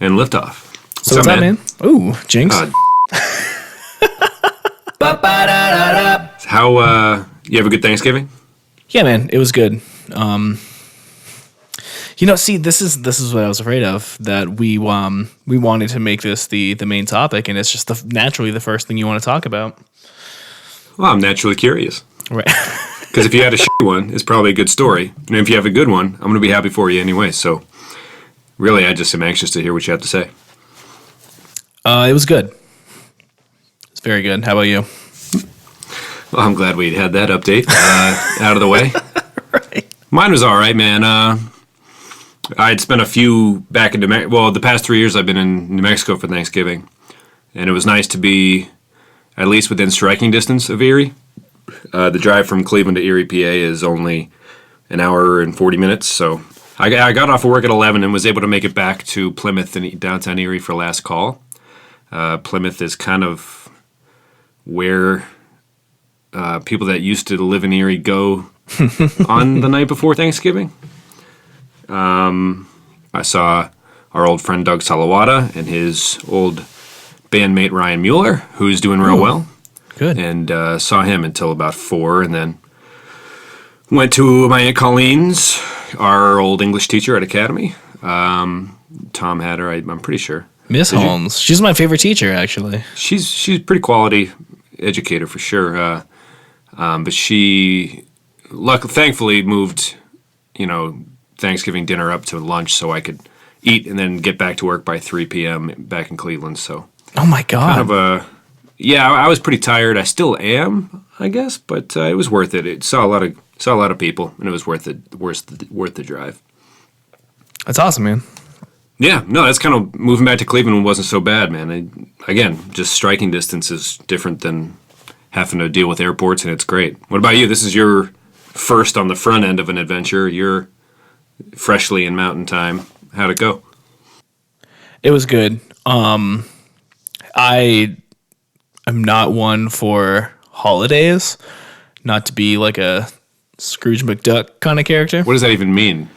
And liftoff. So what's up, man? Ooh, Jinx. How, you have a good Thanksgiving? Yeah, man, it was good. See, this is what I was afraid of, that we wanted to make this the main topic, and it's just naturally the first thing you want to talk about. Well, I'm naturally curious. Right. Because if you had a shitty one, it's probably a good story. And if you have a good one, I'm going to be happy for you anyway. So, really, I just am anxious to hear what you have to say. It was good. It's very good. How about you? Well, I'm glad we had that update out of the way. Right. Mine was all right, man. I'd spent a few back in New Mexico. Well, the past 3 years I've been in New Mexico for Thanksgiving. And it was nice to be at least within striking distance of Erie. The drive from Cleveland to Erie, PA is only an hour and 40 minutes. So I got off of work at 11 and was able to make it back to Plymouth in downtown Erie for last call. Plymouth is kind of where people that used to live in Erie go on the night before Thanksgiving. I saw our old friend Doug Salawata and his old bandmate Ryan Mueller, who's doing real well. Good. And saw him until about 4, and then went to my Aunt Colleen's, our old English teacher at Academy. Tom had her, I'm pretty sure. Miss Holmes. She's my favorite teacher, actually. She's pretty quality educator for sure. But she, thankfully, moved, Thanksgiving dinner up to lunch so I could eat and then get back to work by 3 p.m. back in Cleveland. So, oh my God. I was pretty tired. I still am, I guess, but it was worth it. It saw a lot of people, and it was worth the drive. That's awesome, man. Yeah, no, that's kind of moving back to Cleveland wasn't so bad, man. Again, just striking distance is different than having to deal with airports, and it's great. What about you? This is your first on the front end of an adventure. You're freshly in mountain time. How'd it go? It was good. I'm not one for holidays, not to be like a Scrooge McDuck kind of character. What does that even mean?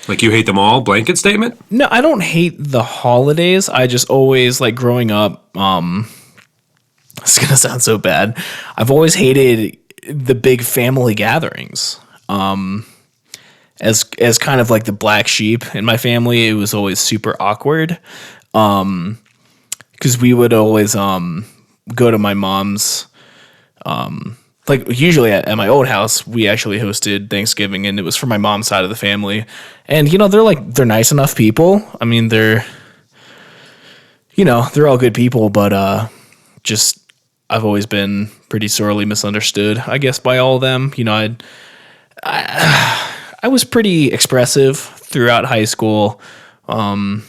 Like you hate them all? Blanket statement? No, I don't hate the holidays. I just always, like, growing up, it's going to sound so bad. I've always hated the big family gatherings. As kind of like the black sheep in my family, it was always super awkward. Because we would always go to my mom's, usually at my old house, we actually hosted Thanksgiving, and it was for my mom's side of the family. And they're nice enough people. I mean, they're all good people, but I've always been pretty sorely misunderstood, I guess, by all of them. I was pretty expressive throughout high school. And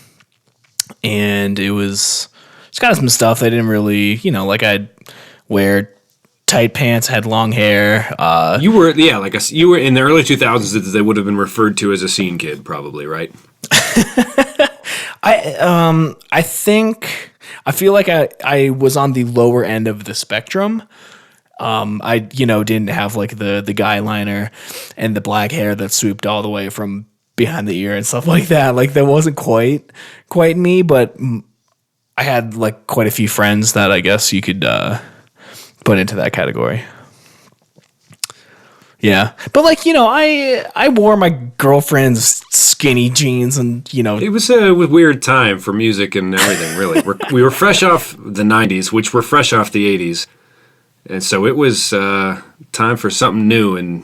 it's kind of some stuff I didn't really, I'd wear tight pants, had long hair. You were you were in the early 2000s. They would have been referred to as a scene kid, probably, right? I feel like I was on the lower end of the spectrum. I didn't have like the guy liner and the black hair that swooped all the way from behind the ear and stuff like that. Like that wasn't quite me, but I had like quite a few friends that I guess you could put into that category. Yeah, but I wore my girlfriend's skinny jeans, and it was a weird time for music and everything. Really, we were fresh off the '90s, which were fresh off the '80s, and so it was time for something new. And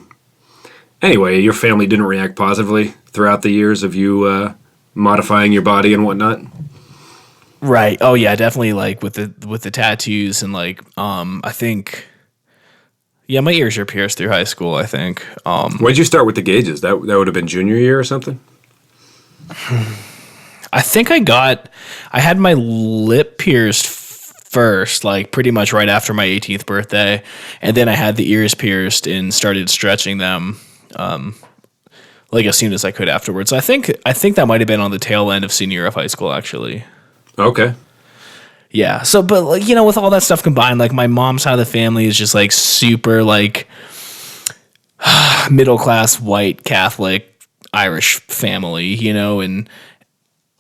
anyway, your family didn't react positively throughout the years of you modifying your body and whatnot. Right. Oh yeah, definitely. Like with the tattoos and I think. Yeah, my ears are pierced through high school, I think. Why'd you start with the gauges? That would have been junior year or something? I think I had my lip pierced first, like pretty much right after my 18th birthday. And then I had the ears pierced and started stretching them as soon as I could afterwards. So I think that might have been on the tail end of senior year of high school, actually. Okay. Yeah. So, but with all that stuff combined, my mom's side of the family is just super middle class white Catholic, Irish family, and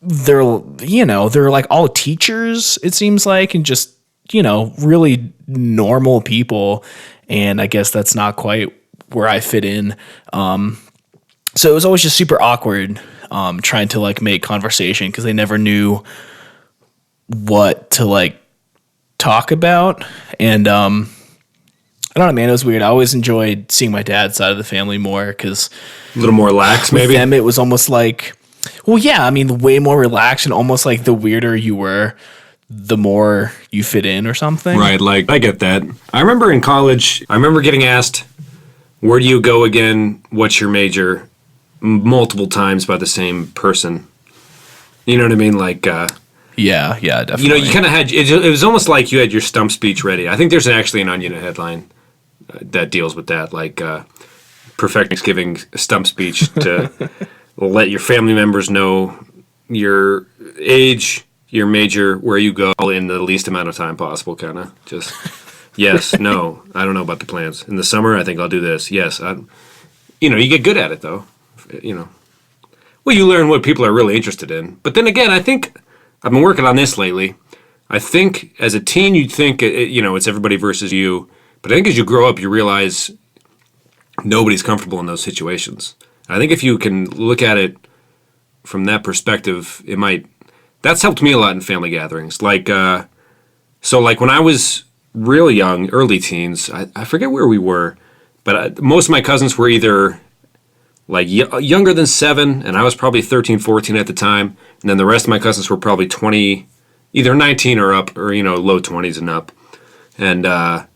they're like all teachers, it seems like, and just, really normal people. And I guess that's not quite where I fit in. So it was always just super awkward, trying to like make conversation because they never knew what to like talk about. And, I don't know, man, it was weird. I always enjoyed seeing my dad's side of the family more because A little more lax, maybe? with them, it was almost like, well, yeah, I mean, way more relaxed, and almost like the weirder you were, the more you fit in or something. Right, like, I get that. I remember in college, getting asked, where do you go again? What's your major? Multiple times by the same person. You know what I mean? Like, Yeah, definitely. you kind of had, it was almost like you had your stump speech ready. I think there's actually an Onion headline that deals with that, like, perfect Thanksgiving stump speech to let your family members know your age, your major, where you go in the least amount of time possible, kind of. Just, yes, no, I don't know about the plans. In the summer, I think I'll do this. Yes, you get good at it, though. Well, you learn what people are really interested in. But then again, I think I've been working on this lately. I think as a teen, you'd think, it's everybody versus you. But I think as you grow up, you realize nobody's comfortable in those situations. I think if you can look at it from that perspective, that's helped me a lot in family gatherings. Like, like when I was real young, early teens, I forget where we were, but most of my cousins were either like younger than 7, and I was probably 13, 14 at the time. And then the rest of my cousins were probably 20, either 19 or up, or, low 20s and up. And I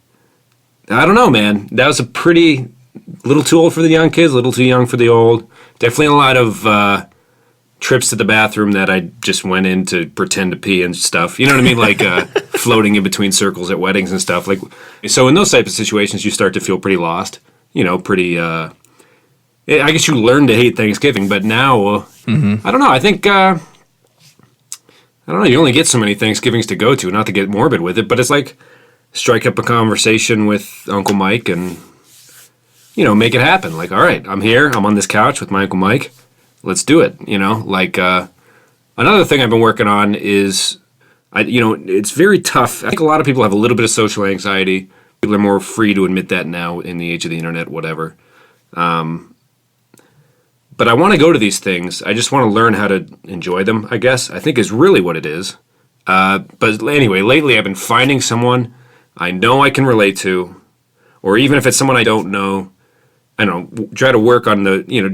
don't know, man. That was a pretty little too old for the young kids, a little too young for the old. Definitely a lot of trips to the bathroom that I just went in to pretend to pee and stuff. You know what I mean? Like floating in between circles at weddings and stuff. Like, so in those types of situations, you start to feel pretty lost. Pretty. I guess you learn to hate Thanksgiving, but now I don't know. I think I don't know. You only get so many Thanksgivings to go to. Not to get morbid with it, but it's like strike up a conversation with Uncle Mike and make it happen. Like, all right, I'm here. I'm on this couch with my Uncle Mike. Let's do it. Like another thing I've been working on is, it's very tough. I think a lot of people have a little bit of social anxiety. People are more free to admit that now in the age of the internet, whatever. But I want to go to these things. I just want to learn how to enjoy them, I guess, I think is really what it is. But anyway, lately I've been finding someone I know I can relate to, or even if it's someone I don't know, try to work on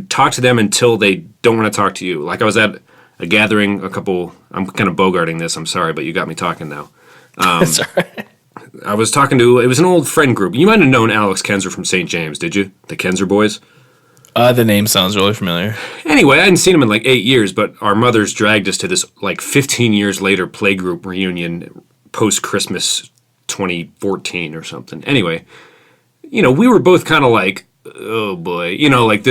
talk to them until they don't want to talk to you. Like I was at a gathering I'm kind of bogarting this, I'm sorry, but you got me talking now. That's all right. I was talking to, it was an old friend group. You might have known Alex Kenzer from St. James, did you? The Kenzer boys? The name sounds really familiar. Anyway, I hadn't seen him in like 8 years, but our mothers dragged us to this like 15 years later playgroup reunion post-Christmas 2014 or something. Anyway, we were both kind of like, oh boy, like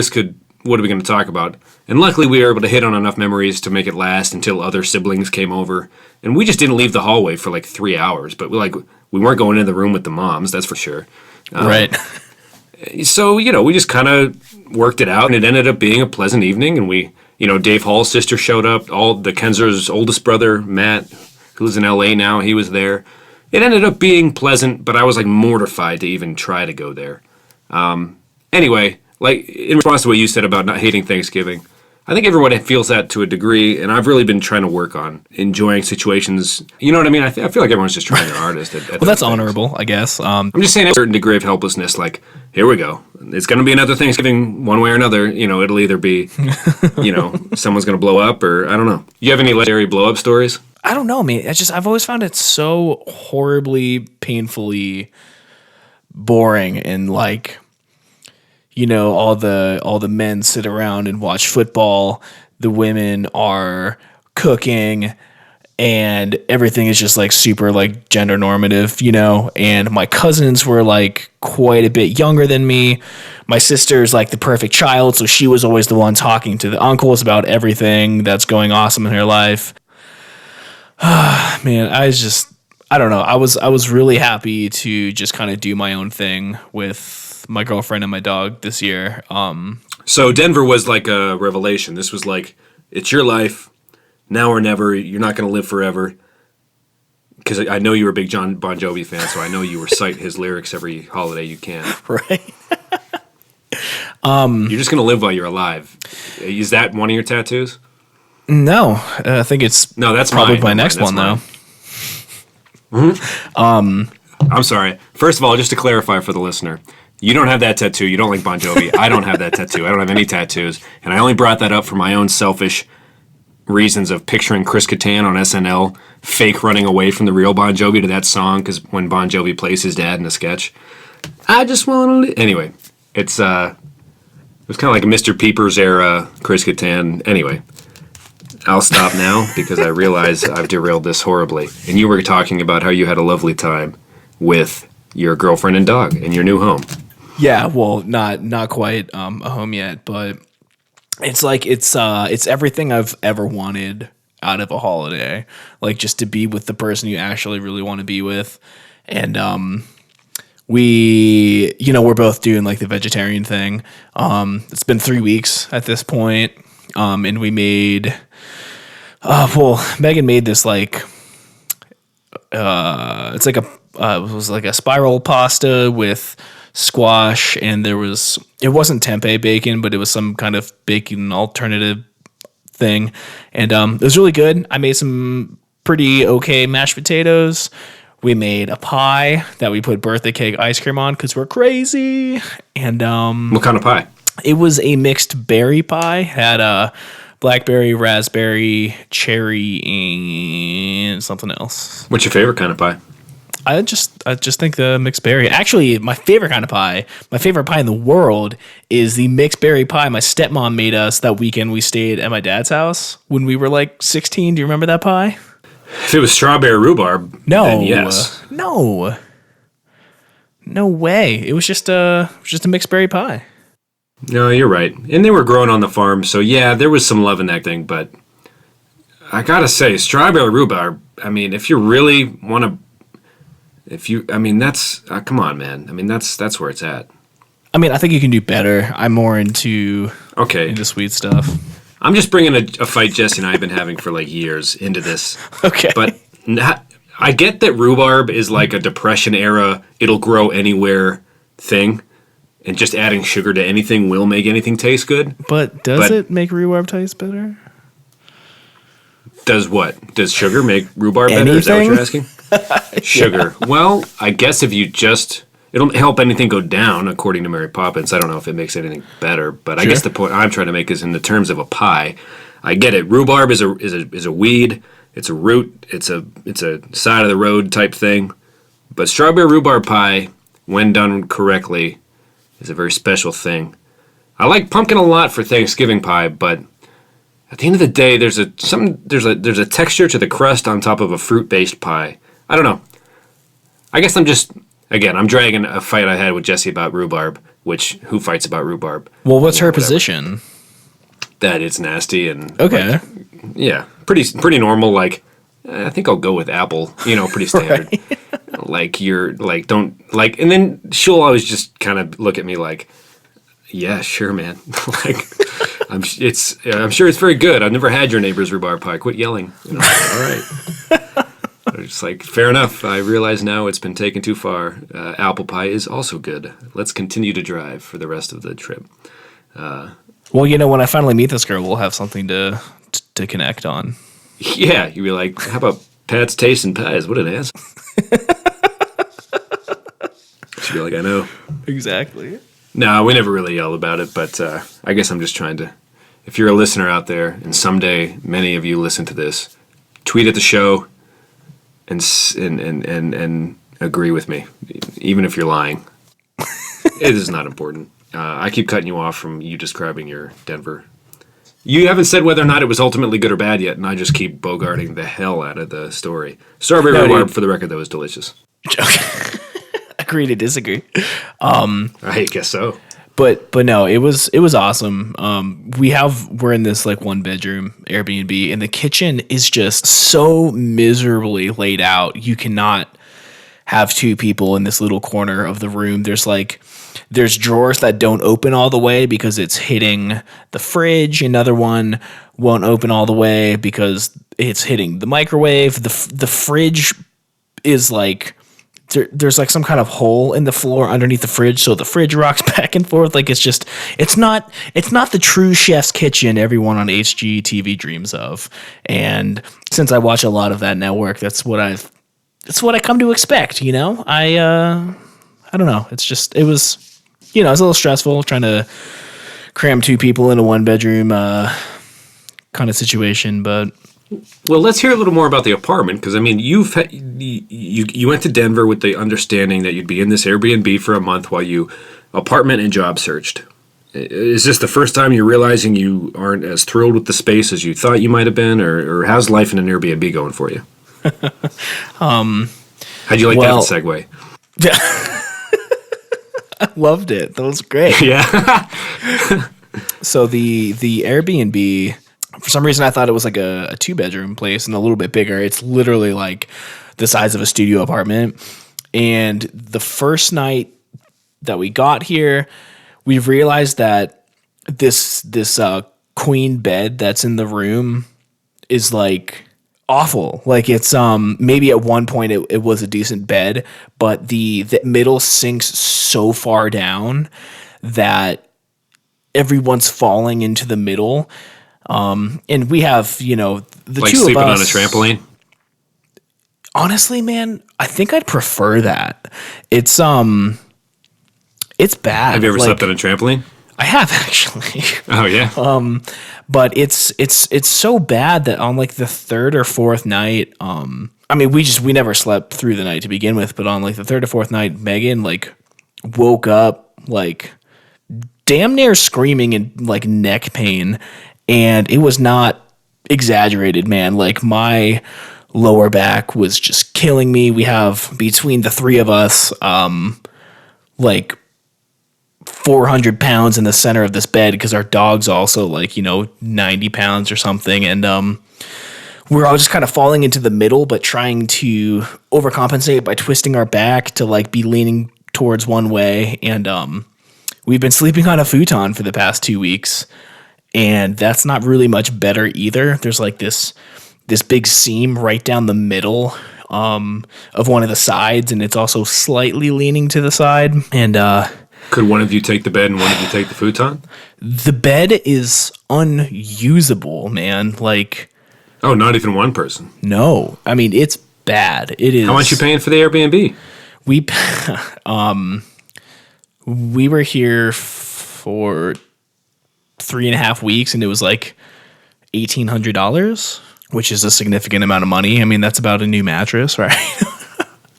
what are we going to talk about? And luckily we were able to hit on enough memories to make it last until other siblings came over. And we just didn't leave the hallway for like 3 hours, but we weren't going in the room with the moms, that's for sure. Right. So, we just kind of worked it out, and it ended up being a pleasant evening. And Dave Hall's sister showed up. The Kenzer's oldest brother, Matt, who lives in L.A. now, he was there. It ended up being pleasant, but I was like mortified to even try to go there. Anyway, like in response to what you said about not hating Thanksgiving, I think everyone feels that to a degree, and I've really been trying to work on enjoying situations. You know what I mean? I feel like everyone's just trying their hardest. At well, that's honorable, I guess. I'm just saying a certain degree of helplessness, like, here we go. It's going to be another Thanksgiving one way or another. It'll either be, someone's going to blow up or I don't know. You have any legendary blow up stories? I don't know, man. I've always found it so horribly, painfully boring and like, all the men sit around and watch football. The women are cooking and everything is just like super like gender normative, and my cousins were like quite a bit younger than me. My sister's like the perfect child. So she was always the one talking to the uncles about everything that's going awesome in her life. Man, I don't know. I was really happy to just kind of do my own thing with my girlfriend and my dog this year. So Denver was like a revelation. This was like, it's your life, now or never. You're not going to live forever. Because I know you were a big Bon Jovi fan, so I know you recite his lyrics every holiday you can. Right. You're just going to live while you're alive. Is that one of your tattoos? No, I think it's that's probably mine. my next one, though. I'm sorry. First of all, just to clarify for the listener, you don't have that tattoo. You don't like Bon Jovi. I don't have that tattoo. I don't have any tattoos. And I only brought that up for my own selfish reasons of picturing Chris Kattan on SNL fake running away from the real Bon Jovi to that song because when Bon Jovi plays his dad in a sketch, I just want to... Anyway, it was kind of like a Mr. Peepers era Chris Kattan. Anyway, I'll stop now because I realize I've derailed this horribly. And you were talking about how you had a lovely time with your girlfriend and dog in your new home. Yeah, well, not quite a home yet, but it's like it's everything I've ever wanted out of a holiday, like just to be with the person you actually really want to be with. And we're both doing like the vegetarian thing. It's been 3 weeks at this point, and we made Megan made this like it's like it was like a spiral pasta with squash, and it wasn't tempeh bacon, but it was some kind of bacon alternative thing, and it was really good. I made some pretty okay mashed potatoes. We made a pie that we put birthday cake ice cream on because we're crazy. And what kind of pie? It was a mixed berry pie. Had blackberry, raspberry, cherry, and something else. What's your favorite kind of pie? I just think the mixed berry. Actually, my favorite kind of pie, my favorite pie in the world is the mixed berry pie my stepmom made us that weekend we stayed at my dad's house when we were like 16. Do you remember that pie? If it was strawberry rhubarb, then yes. No way. It was just a mixed berry pie. No, you're right. And they were growing on the farm, so yeah, there was some love in that thing, but I gotta say, strawberry rhubarb, I mean, if you really want to... that's come on, man. I mean, that's where it's at. I mean, I think you can do better. I'm more into sweet stuff. I'm just bringing a fight Jesse and I have been having for like years into this. Okay, but I get that rhubarb is like a Depression era, it'll grow anywhere thing, and just adding sugar to anything will make anything taste good. But does it make rhubarb taste better? Does what? Does sugar make rhubarb better? Is that what you're asking? Sugar. Yeah. Well, I guess if you it'll help anything go down, according to Mary Poppins. I don't know if it makes anything better, but sure. I guess the point I'm trying to make is in the terms of a pie. I get it. Rhubarb is a weed. It's a root. It's a side of the road type thing. But strawberry rhubarb pie, when done correctly, is a very special thing. I like pumpkin a lot for Thanksgiving pie, but at the end of the day, there's a texture to the crust on top of a fruit-based pie. I don't know. I guess I'm dragging a fight I had with Jesse about rhubarb, who fights about rhubarb? Well, what's her position? That it's nasty and... Okay. Yeah, pretty normal, like, I think I'll go with apple, pretty standard. Right. And then she'll always just kind of look at me like, yeah, sure, man. Like, I'm sure it's very good. I've never had your neighbor's rhubarb pie. Quit yelling. All right. It's like, fair enough. I realize now it's been taken too far. Apple pie is also good. Let's continue to drive for the rest of the trip. Well, when I finally meet this girl, we'll have something to connect on. Yeah, you'd be like, how about Pat's Taste and Pies? What an ass. She'd be like, I know. Exactly. No, we never really yelled about it, but I guess I'm just trying to... If you're a listener out there, and someday many of you listen to this, tweet at the show and agree with me, even if you're lying. It is not important. I keep cutting you off from you describing your Denver. You haven't said whether or not it was ultimately good or bad yet, and I just keep bogarting the hell out of the story. Strawberry rhubarb, for the record, though, is delicious. Agree to disagree. I guess so. But no, it was awesome. We're in this like 1-bedroom Airbnb, and the kitchen is just so miserably laid out. You cannot have two people in this little corner of the room. There's drawers that don't open all the way because it's hitting the fridge. Another one won't open all the way because it's hitting the microwave. The fridge is like, there's like some kind of hole in the floor underneath the fridge, so the fridge rocks back and forth. Like it's not the true chef's kitchen everyone on HGTV dreams of. And since I watch a lot of that network, that's what I come to expect. You know, I don't know. It was a little stressful trying to cram two people in a one bedroom kind of situation, but. Well, let's hear a little more about the apartment, because I mean, you went to Denver with the understanding that you'd be in this Airbnb for a month while you apartment and job searched. Is this the first time you're realizing you aren't as thrilled with the space as you thought you might have been, or how's life in an Airbnb going for you? How'd you like that segue? I loved it. That was great. Yeah. So the Airbnb. For some reason, I thought it was like a 2-bedroom place and a little bit bigger. It's literally like the size of a studio apartment. And the first night that we got here, we realized that this queen bed that's in the room is like awful. Like it's maybe at one point it was a decent bed, but the middle sinks so far down that everyone's falling into the middle. And we have, the like two of us sleeping on a trampoline. Honestly, man, I think I'd prefer that. It's bad. Have you ever slept on a trampoline? I have actually. Oh yeah. But it's so bad that on like the third or fourth night, I mean, we never slept through the night to begin with, but on like the third or fourth night, Megan like woke up like damn near screaming in like neck pain. And it was not exaggerated, man. Like my lower back was just killing me. We have between the three of us, like 400 pounds in the center of this bed because our dog's also like, 90 pounds or something. And we're all just kind of falling into the middle, but trying to overcompensate by twisting our back to like be leaning towards one way. And we've been sleeping on a futon for the past 2 weeks. And that's not really much better either. There's like this big seam right down the middle of one of the sides, and it's also slightly leaning to the side. And could one of you take the bed and one of you take the futon? The bed is unusable, man. Like, oh, not even one person. No, I mean it's bad. It is. How much you paying for the Airbnb? We were here for 3.5 weeks, and it was like $1,800, which is a significant amount of money. I mean, that's about a new mattress, right?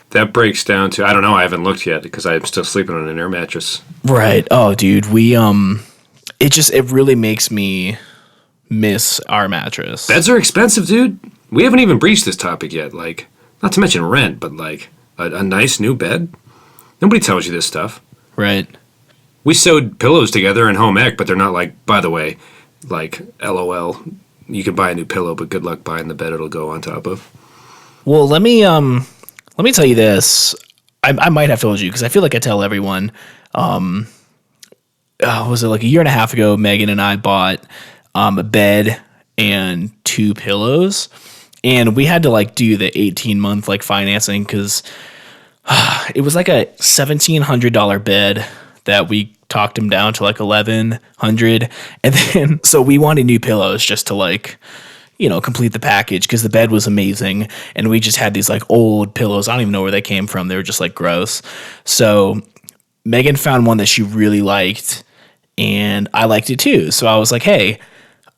That breaks down to, I don't know, I haven't looked yet because I'm still sleeping on an air mattress. Right. Oh, dude, it really makes me miss our mattress. Beds are expensive, dude. We haven't even breached this topic yet. Like, not to mention rent, but like a nice new bed. Nobody tells you this stuff. Right. We sewed pillows together in home ec, but they're not like, by the way, like, LOL, you can buy a new pillow, but good luck buying the bed it'll go on top of. Well, let me tell you this. I might have told you because I feel like I tell everyone. Was it like a year and a half ago, Megan and I bought a bed and 2 pillows, and we had to like do the 18-month like financing because it was like a $1,700 bed that we talked him down to like $1,100, and then so we wanted new pillows just to like, complete the package because the bed was amazing, and we just had these like old pillows. I don't even know where they came from. They were just like gross. So Megan found one that she really liked, and I liked it too. So I was like, hey,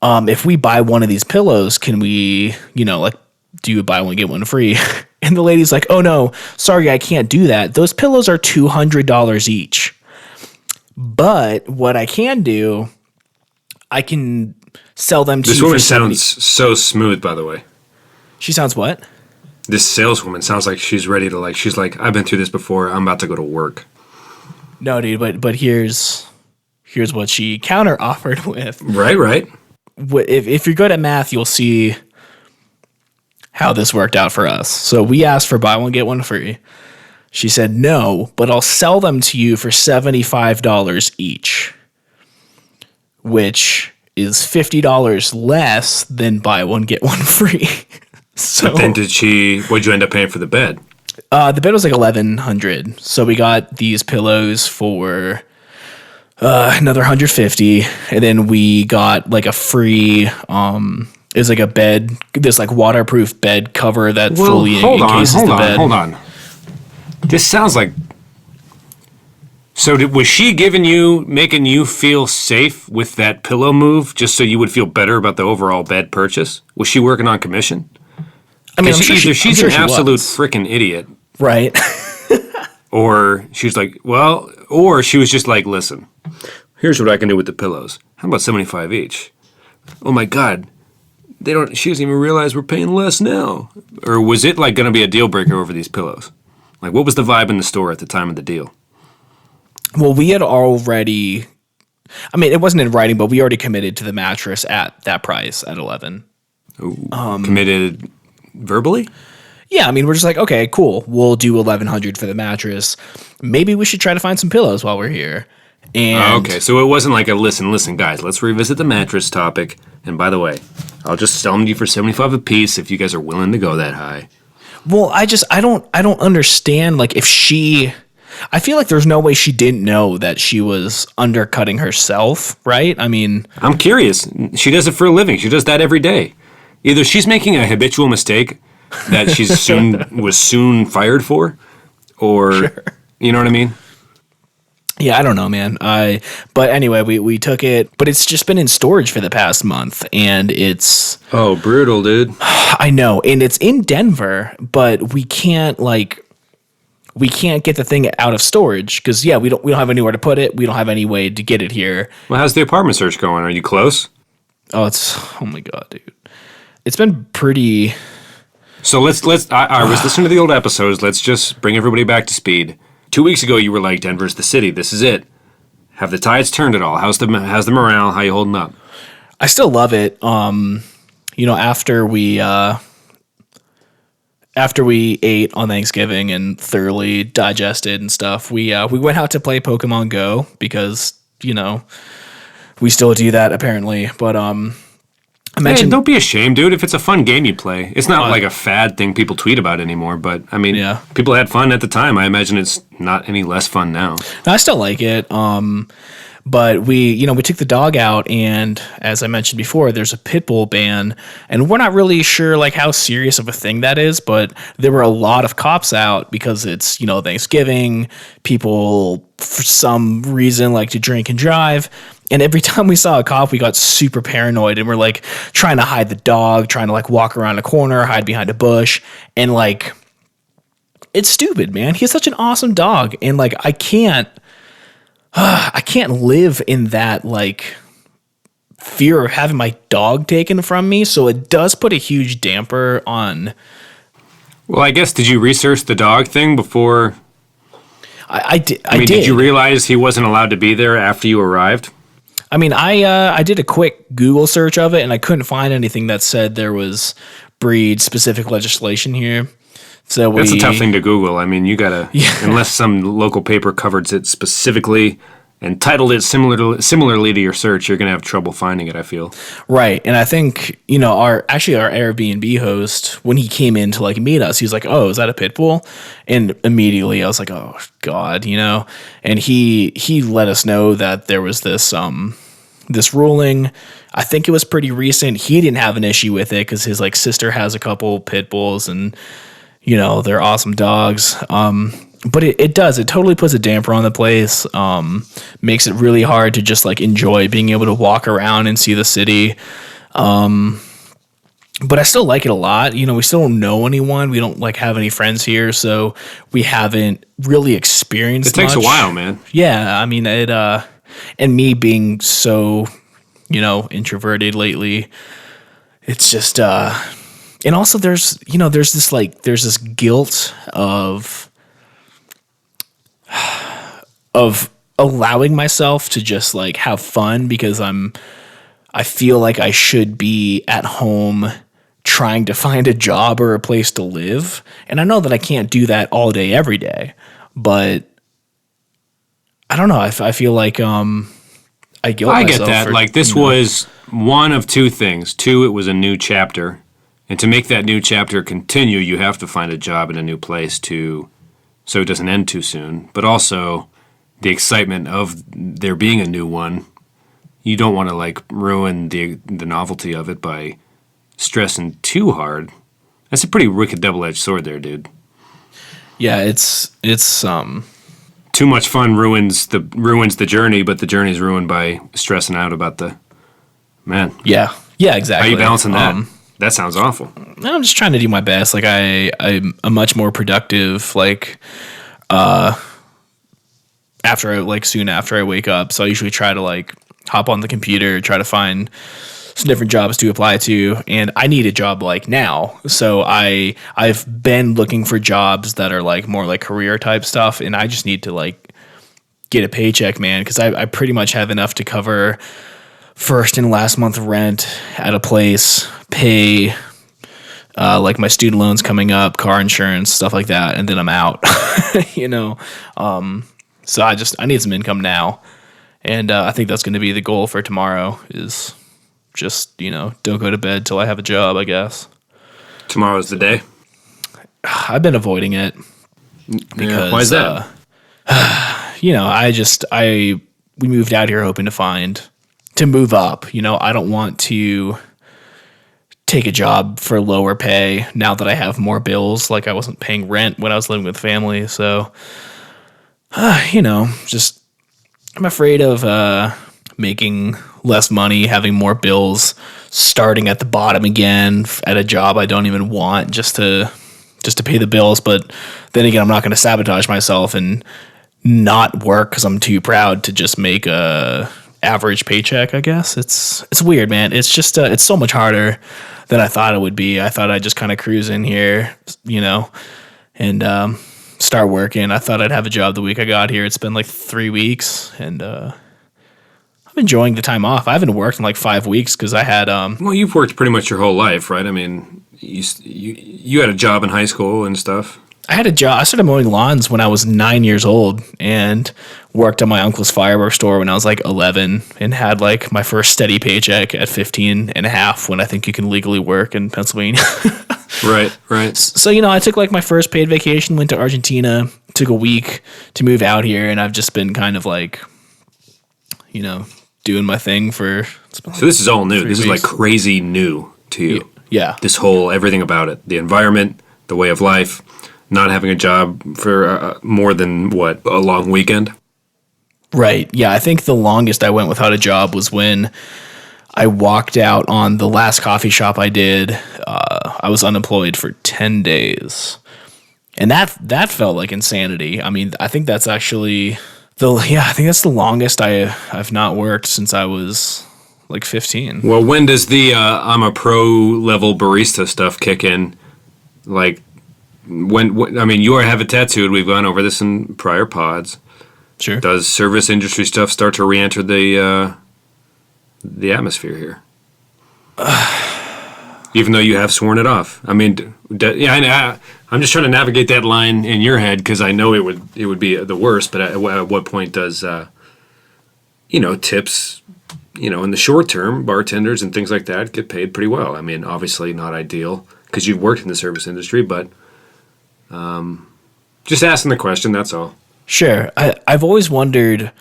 if we buy one of these pillows, can we, like do a buy one get one free? And the lady's like, oh no, sorry, I can't do that. Those pillows are $200 each. But what I can do, I can sell them to you. This woman sounds so smooth, by the way. She sounds what? This saleswoman sounds like she's ready to she's like, I've been through this before. I'm about to go to work. No, dude, but here's what she counter offered with. Right. If you're good at math, you'll see how this worked out for us. So we asked for buy one, get one free. She said, no, but I'll sell them to you for $75 each, which is $50 less than buy one, get one free. So But then what'd you end up paying for the bed? the bed was like $1,100. So we got these pillows for another $150, and then we got like a free is like a bed, this like waterproof bed cover that fully encases the bed. Hold on. This sounds like. So was she making you feel safe with that pillow move, just so you would feel better about the overall bed purchase? Was she working on commission? I mean, she's an absolute freaking idiot, right? or she's like, well, or she was just like, listen, here's what I can do with the pillows. How about 75 each? Oh my God. She doesn't even realize we're paying less now. Or was it like going to be a deal breaker over these pillows? Like, what was the vibe in the store at the time of the deal? Well, we had already, I mean, it wasn't in writing, but we already committed to the mattress at that price at 11. Ooh, committed verbally? Yeah, I mean, we're just like, okay, cool. We'll do 1,100 for the mattress. Maybe we should try to find some pillows while we're here. And okay, so it wasn't like a listen, guys, let's revisit the mattress topic. And by the way, I'll just sell them to you for $75 a piece if you guys are willing to go that high. Well, I don't understand. Like, I feel like there's no way she didn't know that she was undercutting herself, right? I mean, I'm curious. She does it for a living. She does that every day. Either she's making a habitual mistake that she's was soon fired for, or sure. You know what I mean? Yeah, I don't know, man. But anyway, we took it, but it's just been in storage for the past month, and it's brutal, dude. I know, and it's in Denver, but we can't get the thing out of storage because we don't have anywhere to put it. We don't have any way to get it here. Well, how's the apartment search going? Are you close? Oh my God, dude. It's been pretty. So I was listening to the old episodes. Let's just bring everybody back to speed. 2 weeks ago, you were like, Denver's the city. This is it. Have the tides turned at all? How's the morale? How you holding up? I still love it. After we ate on Thanksgiving and thoroughly digested and stuff, we went out to play Pokemon Go because, we still do that apparently. But Hey, don't be ashamed, dude. If it's a fun game you play, it's not like a fad thing people tweet about anymore. But I mean, people had fun at the time. I imagine it's not any less fun now. I still like it. But we took the dog out, and as I mentioned before, there's a pit bull ban, and we're not really sure like how serious of a thing that is. But there were a lot of cops out because it's Thanksgiving. People for some reason like to drink and drive. And every time we saw a cop, we got super paranoid, and we're like trying to hide the dog, trying to like walk around a corner, hide behind a bush. And like, it's stupid, man. He's such an awesome dog. And like, I can't live in that like fear of having my dog taken from me. So it does put a huge damper on. Well, I guess, did you research the dog thing before? I did. Did you realize he wasn't allowed to be there after you arrived? I mean, I did a quick Google search of it, and I couldn't find anything that said there was breed-specific legislation here. So that's a tough thing to Google. I mean, you gotta, unless some local paper covers it specifically and titled it similarly to your search, you're gonna have trouble finding it, I feel. Right, and I think our Airbnb host, when he came in to like meet us, he was like, "Oh, is that a pit bull?" And immediately I was like, "Oh God," And he let us know that there was this ruling. I think it was pretty recent. He didn't have an issue with it because his like sister has a couple pit bulls, and they're awesome dogs. But it totally puts a damper on the place. Makes it really hard to just like enjoy being able to walk around and see the city. But I still like it a lot. We still don't know anyone. We don't like have any friends here, so we haven't really experienced. It takes a while, man. Yeah, I mean it. And me being so, introverted lately, it's just. And also, there's this guilt of allowing myself to just like have fun because I feel like I should be at home trying to find a job or a place to live. And I know that I can't do that all day, every day, but I don't know. I feel like I guilt I myself. get that. For, like, this was one of two things. Two, it was a new chapter. And to make that new chapter continue, you have to find a job in a new place so it doesn't end too soon. But also, the excitement of there being a new one, you don't want to, like, ruin the novelty of it by stressing too hard. That's a pretty wicked double-edged sword there, dude. Yeah, it's Too much fun ruins the journey, but the journey's ruined by stressing out about the man. Yeah, exactly. How you balancing that? That sounds awful. I'm just trying to do my best. Like I'm a much more productive, like soon after I wake up. So I usually try to like hop on the computer, try to find some different jobs to apply to, and I need a job like now. So I've been looking for jobs that are like more like career type stuff, and I just need to like get a paycheck, man, because I pretty much have enough to cover first and last month rent at a place, pay like my student loans coming up, car insurance, stuff like that, and then I'm out. So I need some income now, and I think that's going to be the goal for tomorrow is just, don't go to bed till I have a job, I guess. Tomorrow's the day. I've been avoiding it because why is that? We moved out here hoping to move up. I don't want to take a job for lower pay now that I have more bills. Like I wasn't paying rent when I was living with family. So, just I'm afraid of making less money, having more bills, starting at the bottom again at a job I don't even want just to pay the bills. But then again, I'm not going to sabotage myself and not work because I'm too proud to just make a average paycheck, I guess. It's weird, man. It's just it's so much harder than I thought it would be. I thought I'd just kind of cruise in here, and start working. I thought I'd have a job the week I got here. It's been like 3 weeks, and I'm enjoying the time off. I haven't worked in like 5 weeks because I had Well, you've worked pretty much your whole life, right? I mean, you had a job in high school and stuff. I had a job. I started mowing lawns when I was 9 years old and worked at my uncle's fireworks store when I was like 11 and had like my first steady paycheck at 15 and a half when I think you can legally work in Pennsylvania. Right. So, I took like my first paid vacation, went to Argentina, took a week to move out here, and I've just been kind of like, doing my thing for... So this is all new. This is like crazy new to you. Yeah. This whole, everything about it. The environment, the way of life, not having a job for more than, a long weekend? Right. Yeah, I think the longest I went without a job was when I walked out on the last coffee shop I did. I was unemployed for 10 days. And that felt like insanity. I mean, I think that's actually I think that's the longest I've not worked since I was like 15. Well, when does the I'm a pro level barista stuff kick in? Like, when I mean, you have it tattooed. We've gone over this in prior pods. Sure. Does service industry stuff start to re-enter the atmosphere here? Even though you have sworn it off. I mean, I'm just trying to navigate that line in your head because I know it would be the worst. But at what point does tips, in the short term, bartenders and things like that get paid pretty well? I mean, obviously not ideal because you've worked in the service industry, but just asking the question. That's all. Sure. I've always wondered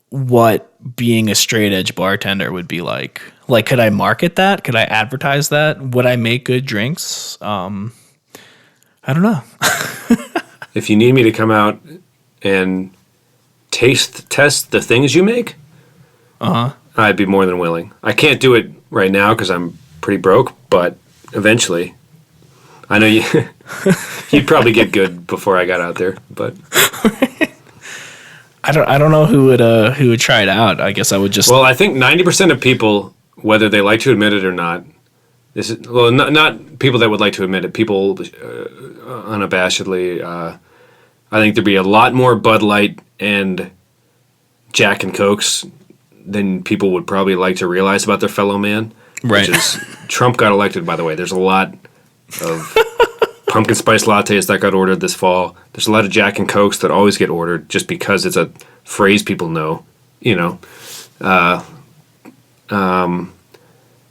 what being a straight edge bartender would be like. Like, could I market that? Could I advertise that? Would I make good drinks? I don't know. If you need me to come out and test the things you make, I'd be more than willing. I can't do it right now because I'm pretty broke, but eventually, I know you'd probably get good before I got out there, but I don't know who would try it out. I guess I would just. Well, I think 90% of people, whether they like to admit it or not, not people that would like to admit it. People unabashedly. I think there'd be a lot more Bud Light and Jack and Cokes than people would probably like to realize about their fellow man. Right. Which is, Trump got elected, by the way. There's a lot of pumpkin spice lattes that got ordered this fall. There's a lot of Jack and Cokes that always get ordered just because it's a phrase people know, you know. And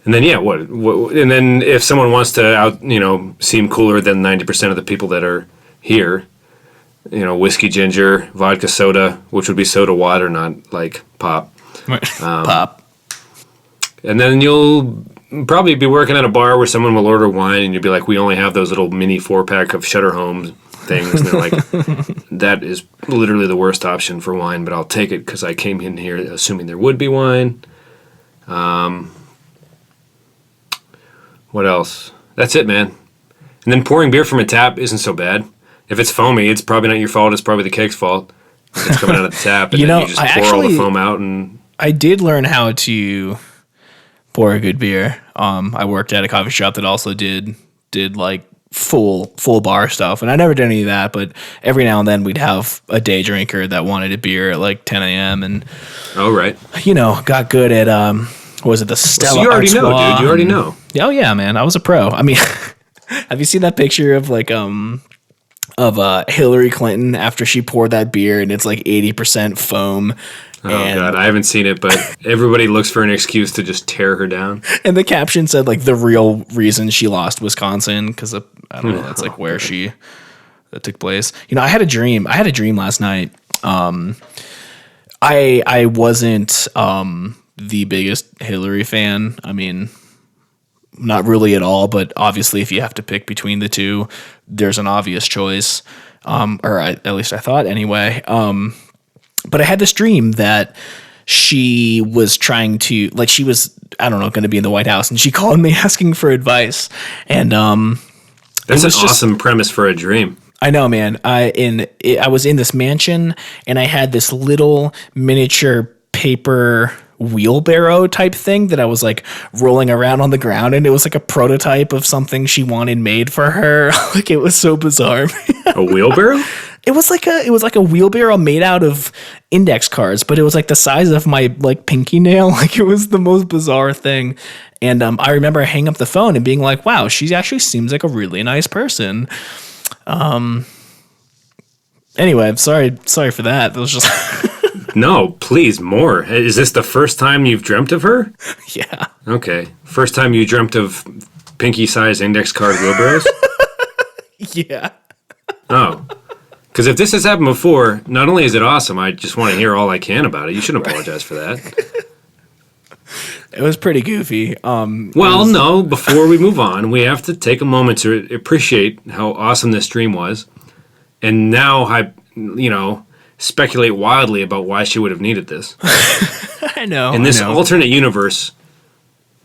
then, yeah, what? And then if someone wants to seem cooler than 90% of the people that are here, you know, whiskey, ginger, vodka, soda, which would be soda water, not like pop. Pop. And then you'll probably be working at a bar where someone will order wine, and you'll be like, we only have those little mini 4-pack of Shutter Home things. And they're like, that is literally the worst option for wine, but I'll take it because I came in here assuming there would be wine. What else? That's it, man. And then pouring beer from a tap isn't so bad. If it's foamy, it's probably not your fault. It's probably the cake's fault. If it's coming out of the tap, and then you just pour all the foam out. And I did learn how to pour a good beer. I worked at a coffee shop that also did like full bar stuff, and I never did any of that. But every now and then we'd have a day drinker that wanted a beer at like 10 a.m. and got good at was it the Stella? So you already know, dude. You already know. Oh yeah, man. I was a pro. I mean, have you seen that picture of like Hillary Clinton after she poured that beer and it's like 80% foam? Oh God, I haven't seen it, but everybody looks for an excuse to just tear her down. And the caption said like the real reason she lost Wisconsin because I don't know. That's like where that took place. You know, I had a dream last night. I wasn't the biggest Hillary fan. I mean, not really at all, but obviously if you have to pick between the two, there's an obvious choice. At least I thought anyway. But I had this dream that she was trying to, like, she was, I don't know, going to be in the White House, and she called me asking for advice. And that's an awesome premise for a dream. I know, man. I was in this mansion, and I had this little miniature paper wheelbarrow type thing that I was like rolling around on the ground, and it was like a prototype of something she wanted made for her. Like, it was so bizarre. A wheelbarrow? It was like a wheelbarrow made out of index cards, but it was like the size of my like pinky nail. Like, it was the most bizarre thing. And I remember hanging up the phone and being like, wow, she actually seems like a really nice person. Anyway, I'm sorry for that. It was just No, please, more. Is this the first time you've dreamt of her? Yeah. Okay. First time you dreamt of pinky-sized index card wheelbarrows? Yeah. Oh. Because if this has happened before, not only is it awesome, I just want to hear all I can about it. You shouldn't apologize for that. It was pretty goofy. No, before we move on, we have to take a moment to appreciate how awesome this dream was. And now, speculate wildly about why she would have needed this. I know. In this alternate universe,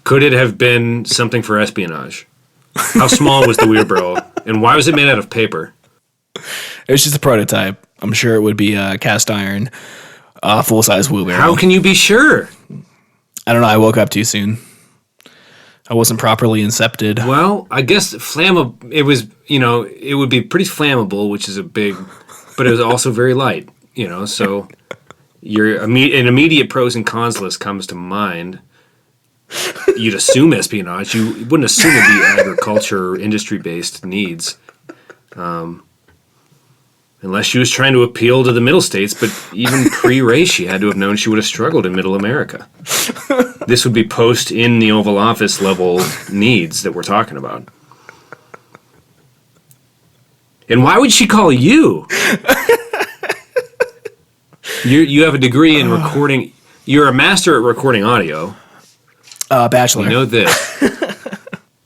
could it have been something for espionage? How small was the wheelbarrow, and why was it made out of paper? It was just a prototype. I'm sure it would be cast iron, full-size wheelbarrow. How can you be sure? I don't know. I woke up too soon. I wasn't properly incepted. Well, I guess flammable. It was, it would be pretty flammable, which is but it was also very light. So an immediate pros and cons list comes to mind. You'd assume espionage. You wouldn't assume it'd be agriculture or industry-based needs. Unless she was trying to appeal to the middle states, but even pre-race, she had to have known she would have struggled in middle America. This would be post in the Oval Office level needs that we're talking about. And why would she call you? You have a degree in recording. You're a master at recording audio. Bachelor. You know this.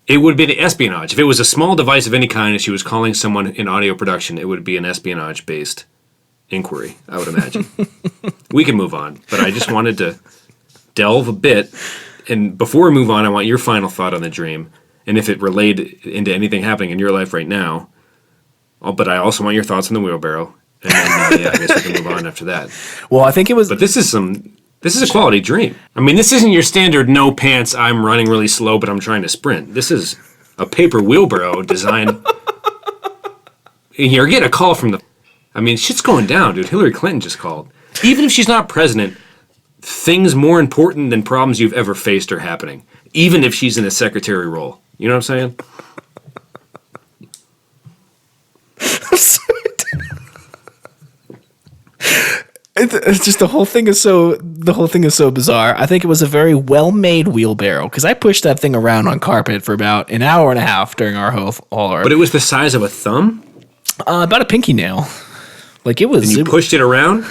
It would be espionage. If it was a small device of any kind and she was calling someone in audio production, it would be an espionage-based inquiry, I would imagine. We can move on, but I just wanted to delve a bit. And before we move on, I want your final thought on the dream, and if it related into anything happening in your life right now. But I also want your thoughts on the wheelbarrow. And then, I guess we can move on after that. Well, I think it was... But this is a quality dream. I mean, this isn't your standard no pants, I'm running really slow, but I'm trying to sprint. This is a paper wheelbarrow designed... You're getting a call from shit's going down, dude. Hillary Clinton just called. Even if she's not president, things more important than problems you've ever faced are happening. even if she's in a secretary role. You know what I'm saying? It's just the whole thing is so bizarre. I think it was a very well-made wheelbarrow because I pushed that thing around on carpet for about an hour and a half during our whole. But it was the size of a thumb? About a pinky nail. Like it was. And you pushed it around?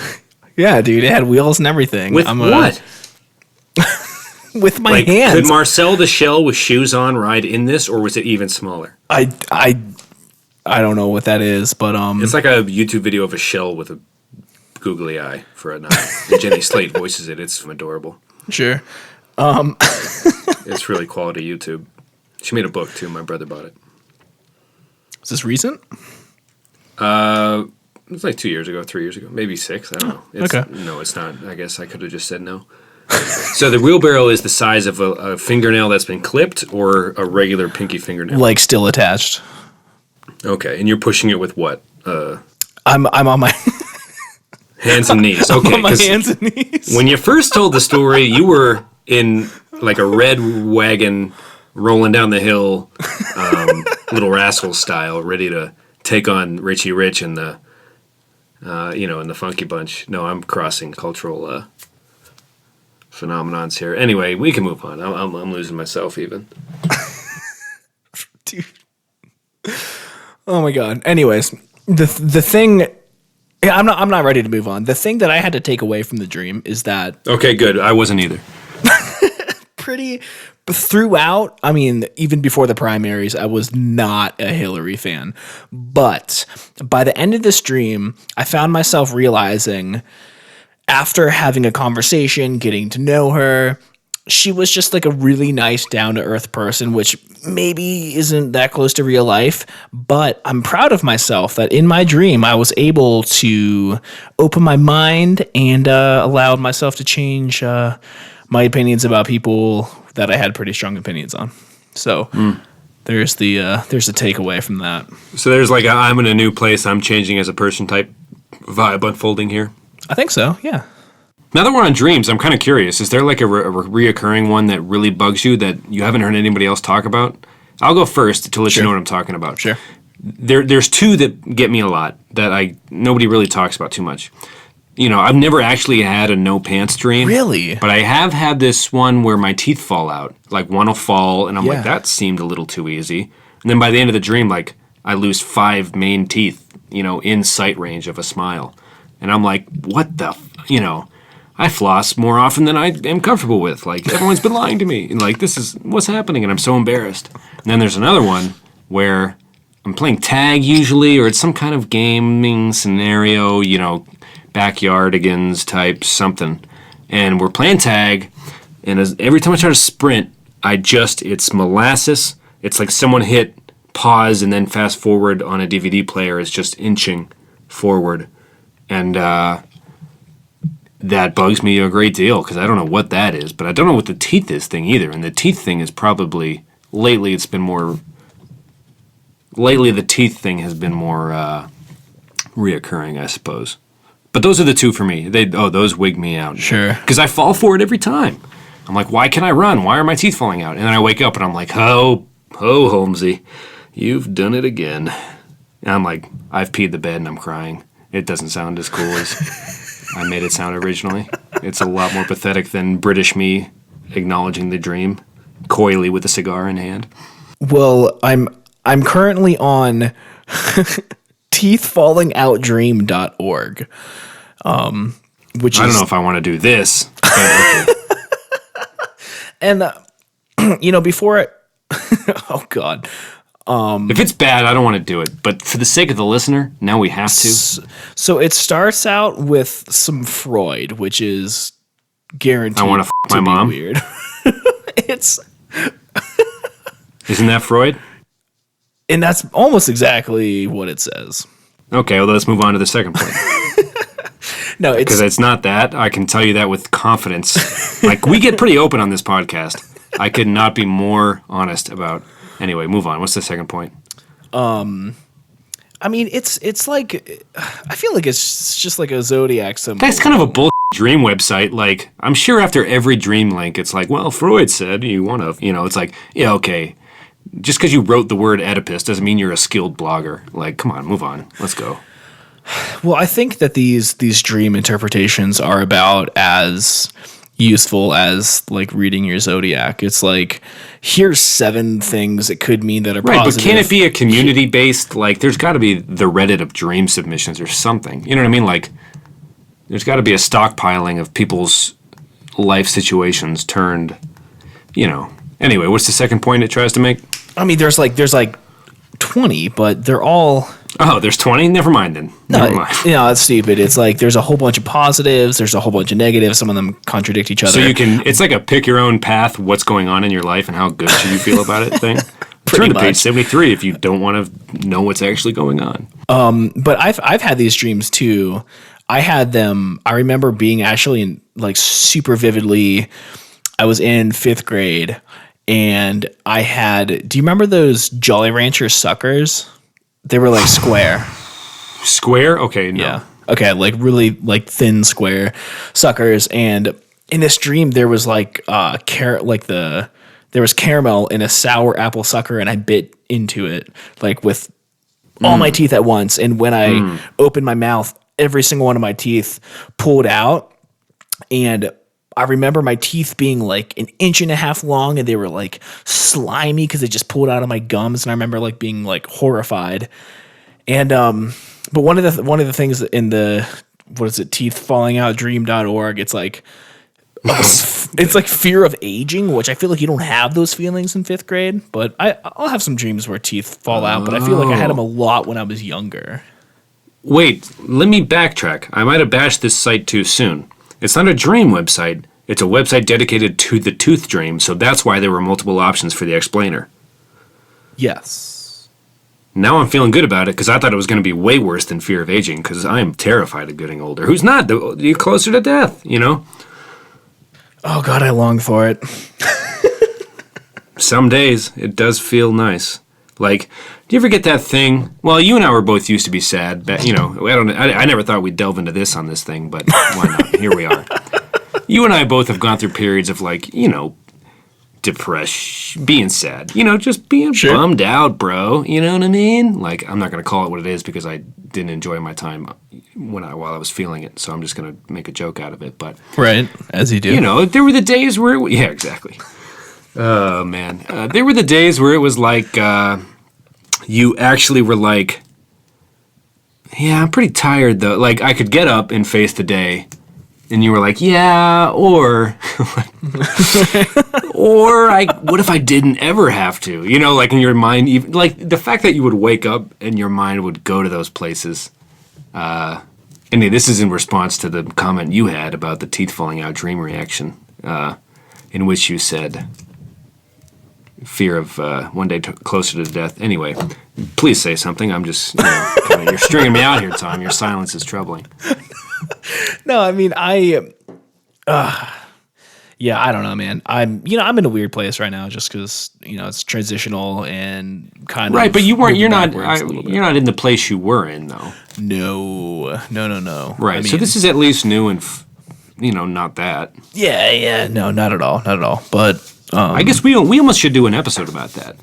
Yeah, dude. It had wheels and everything. With what? With my hands. Could Marcel the Shell with shoes on ride in this, or was it even smaller? I don't know what that is, but it's like a YouTube video of a shell with a googly eye for a knife. And Jenny Slate voices it. It's adorable. Sure. It's really quality YouTube. She made a book too. My brother bought it. Is this recent? It was like 2 years ago, 3 years ago, maybe 6. I don't know. Okay. No, it's not. I guess I could have just said no. So the wheelbarrow is the size of a fingernail that's been clipped, or a regular pinky fingernail? Like still attached. Okay, and you're pushing it with what? I'm on my hands and knees. Okay, I'm on my hands and knees. When you first told the story, you were in like a red wagon rolling down the hill, Little Rascal style, ready to take on Richie Rich and the, and the Funky Bunch. No, I'm crossing cultural phenomenons here. Anyway, we can move on. I'm losing myself even. Dude. Oh my god. Anyways, the thing. Yeah, I'm not ready to move on. The thing that I had to take away from the dream is that. Okay, good. I wasn't either. Throughout, I mean, even before the primaries, I was not a Hillary fan. But by the end of this dream, I found myself realizing, after having a conversation, getting to know her, she was just like a really nice, down-to-earth person, which maybe isn't that close to real life. But I'm proud of myself that in my dream, I was able to open my mind and allowed myself to change my opinions about people that I had pretty strong opinions on. So there's the takeaway from that. So there's like I'm in a new place, I'm changing as a person type vibe unfolding here. I think so, yeah. Now that we're on dreams, I'm kind of curious. Is there like a reoccurring one that really bugs you that you haven't heard anybody else talk about? I'll go first to let you know what I'm talking about. Sure. There's two that get me a lot that nobody really talks about too much. You know, I've never actually had a no pants dream. Really? But I have had this one where my teeth fall out. Like one will fall, and I'm like, that seemed a little too easy. And then by the end of the dream, like, I lose 5 main teeth, in sight range of a smile. And I'm like, what the, I floss more often than I am comfortable with. Like, everyone's been lying to me. And like, this is what's happening, and I'm so embarrassed. And then there's another one where I'm playing tag usually, or it's some kind of gaming scenario, backyardigans type something, and we're playing tag, and every time I try to sprint, it's molasses. It's like someone hit pause and then fast forward on a DVD player is just inching forward, and that bugs me a great deal because I don't know what that is, but I don't know what the teeth is thing either. And the teeth thing is probably lately the teeth thing has been more reoccurring, I suppose. But those are the two for me. Those wig me out. Sure. Because I fall for it every time. I'm like, why can I run? Why are my teeth falling out? And then I wake up and I'm like, ho, Holmesy, you've done it again. And I'm like, I've peed the bed and I'm crying. It doesn't sound as cool as I made it sound originally. It's a lot more pathetic than British me acknowledging the dream, coyly with a cigar in hand. Well, I'm currently on teethfallingoutdream.org. Which I don't know if I want to do this. But okay. And before it oh god. If it's bad, I don't want to do it. But for the sake of the listener, now we have to. So it starts out with some Freud, which is guaranteed I want to my mom. Weird. Isn't that Freud? And that's almost exactly what it says. Okay, well, let's move on to the second point. No, because it's not that. I can tell you that with confidence. Like, we get pretty open on this podcast. I could not be more honest about. Anyway, move on. What's the second point? I mean, it's like, I feel like it's just like a zodiac symbol. That's kind of a bull dream website, like, I'm sure after every dream link, it's like, well, Freud said you want to, it's like, yeah, okay. Just because you wrote the word Oedipus doesn't mean you're a skilled blogger. Like, come on, move on. Let's go. Well, I think that these dream interpretations are about as useful as like reading your zodiac. It's like, here's 7 things it could mean that are right, positive. But can it be a community based? Like, there's got to be the Reddit of dream submissions or something. You know what I mean? Like, there's got to be a stockpiling of people's life situations turned. Anyway, what's the second point it tries to make? I mean, there's like 20, but they're all. Oh, there's 20? Never mind then. Never mind. That's stupid. It's like there's a whole bunch of positives, there's a whole bunch of negatives, some of them contradict each other. So it's like a pick your own path, what's going on in your life and how good should you feel about it thing. Turn to page 73 if you don't want to know what's actually going on. But I've had these dreams too. I had them, I remember being actually in like super vividly, I was in 5th grade and do you remember those Jolly Rancher suckers? They were like square. Square? Okay, no. Yeah. Okay, like really like thin square suckers. And in this dream, there was like there was caramel in a sour apple sucker, and I bit into it like with all my teeth at once. And when I opened my mouth, every single one of my teeth pulled out, and I remember my teeth being like 1.5 inches long, and they were like slimy because they just pulled out of my gums. And I remember like being like horrified. And but one of the things in the teethfallingoutdream.org, it's like it's like fear of aging, which I feel like you don't have those feelings in 5th grade. But I'll have some dreams where teeth fall out, but I feel like I had them a lot when I was younger. Wait, let me backtrack. I might have bashed this site too soon. It's not a dream website. It's a website dedicated to the tooth dream, so that's why there were multiple options for the explainer. Yes. Now I'm feeling good about it because I thought it was going to be way worse than fear of aging because I am terrified of getting older. Who's not? You're closer to death, Oh, God, I long for it. Some days it does feel nice. Like, do you ever get that thing? Well, you and I were both used to be sad. But, I never thought we'd delve into this on this thing, but why not? Here we are. You and I both have gone through periods of like, depression, being sad, just being bummed out, bro. You know what I mean? Like, I'm not going to call it what it is because I didn't enjoy my time while I was feeling it. So I'm just going to make a joke out of it. But right, as you do. There were the days where yeah, exactly. Oh, man. There were the days where it was like you actually were like, yeah, I'm pretty tired, though. Like, I could get up and face the day, and you were like, yeah, or what if I didn't ever have to? Like in your mind, even, like the fact that you would wake up and your mind would go to those places. And this is in response to the comment you had about the teeth falling out dream reaction, in which you said, fear of one day closer to death. Anyway, please say something. I'm just, you're stringing me out here, Tom. Your silence is troubling. No, I mean, I don't know, man. I'm in a weird place right now just because, it's transitional and kind of. Right, but you're not in the place you were in, though. No. Right, so this is at least new and, not that. Yeah, no, not at all. But I guess we almost should do an episode about that.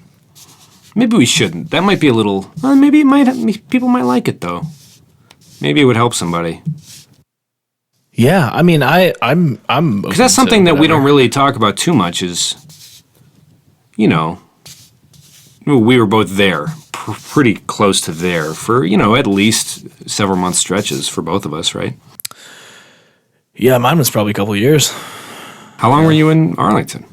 Maybe we shouldn't. That might be a little. Maybe it might. People might like it though. Maybe it would help somebody. Yeah, I mean, I'm because that's something that we don't really talk about too much. Is we were both there, pretty close to there for at least several month stretches for both of us, right? Yeah, mine was probably a couple of years. How long were you in Arlington?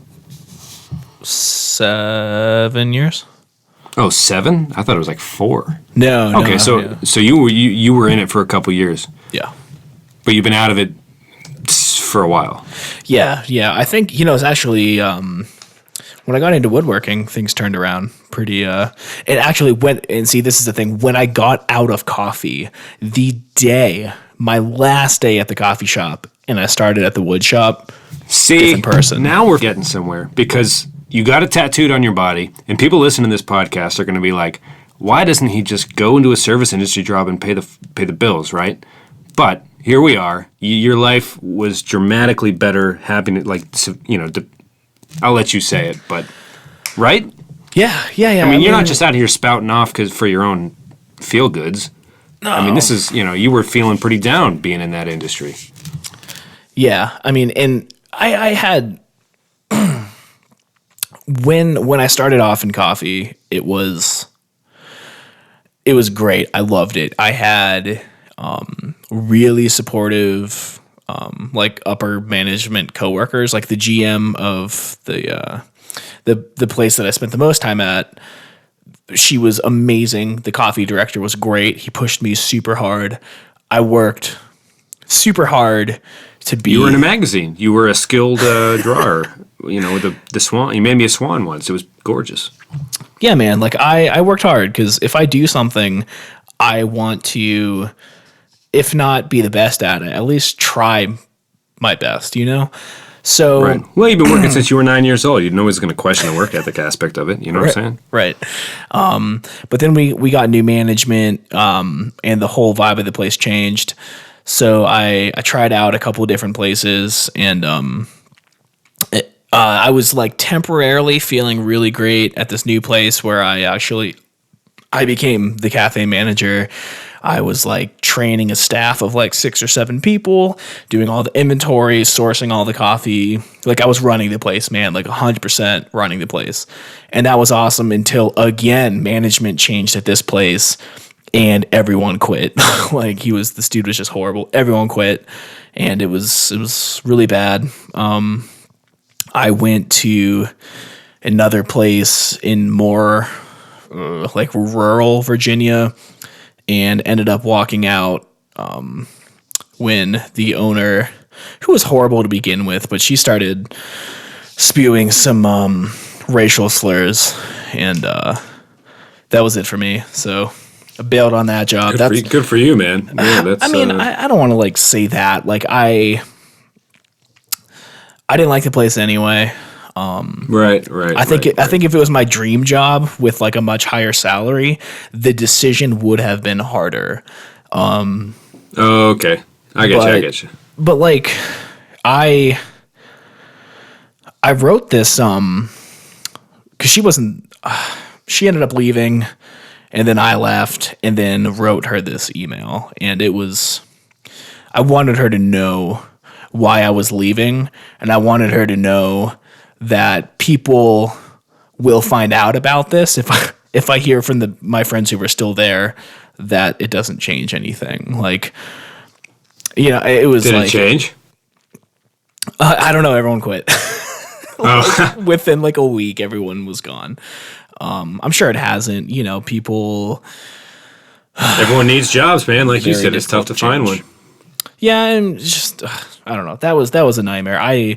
7 years. Oh, 7? I thought it was like 4. No. Okay, so you were in it for a couple years. Yeah. But you've been out of it for a while. Yeah. I think it's actually when I got into woodworking, things turned around pretty. It actually went and see. This is the thing. When I got out of coffee, my last day at the coffee shop, and I started at the wood shop. See, different person. Now we're getting somewhere because you got it tattooed on your body, and people listening to this podcast are going to be like, "Why doesn't he just go into a service industry job and pay the bills?" Right? But here we are. Your life was dramatically better. Happiness, like, I'll let you say it, but right? Yeah. I mean, you're not just out here spouting off for your own feel goods. No. I mean, this is, you were feeling pretty down being in that industry. Yeah. I mean, and I had when I started off in coffee, it was great. I loved it. I had really supportive like upper management coworkers, like the GM of the place that I spent the most time at. She was amazing. The coffee director was great. He pushed me super hard. I worked super hard to be. You were in a magazine. You were a skilled drawer. The swan. You made me a swan once. It was gorgeous. Yeah, man. Like I worked hard because if I do something, I want to, if not be the best at it, at least try my best. So, right. Well, you've been working since you were 9 years old. You know who's going to question the work ethic aspect of it. You know what I'm saying? Right. But then we got new management, and the whole vibe of the place changed. So I tried out a couple of different places, and I was like temporarily feeling really great at this new place where I became the cafe manager. I was like training a staff of like 6 or 7 people, doing all the inventory, sourcing all the coffee. Like I was running the place, man, like 100% running the place. And that was awesome until again, management changed at this place and everyone quit. The dude was just horrible. Everyone quit and it was really bad. I went to another place in more like rural Virginia and ended up walking out when the owner, who was horrible to begin with, but she started spewing some racial slurs, and that was it for me. So I bailed on that job. Good for you, man. Yeah, I don't want to like say that. Like I didn't like the place anyway. Right. I think if it was my dream job with like a much higher salary, the decision would have been harder. Okay. I get you. But like I wrote this cuz she ended up leaving and then I left and then wrote her this email, and I wanted her to know why I was leaving, and I wanted her to know that people will find out about this if I hear from my friends who were still there that it doesn't change anything. Like, it was Did like, it change? I don't know. Everyone quit. Oh. Within like a week, everyone was gone. I'm sure it hasn't. People. Everyone needs jobs, man. Like you said, it's tough to find one. Yeah, and just I don't know. That was a nightmare.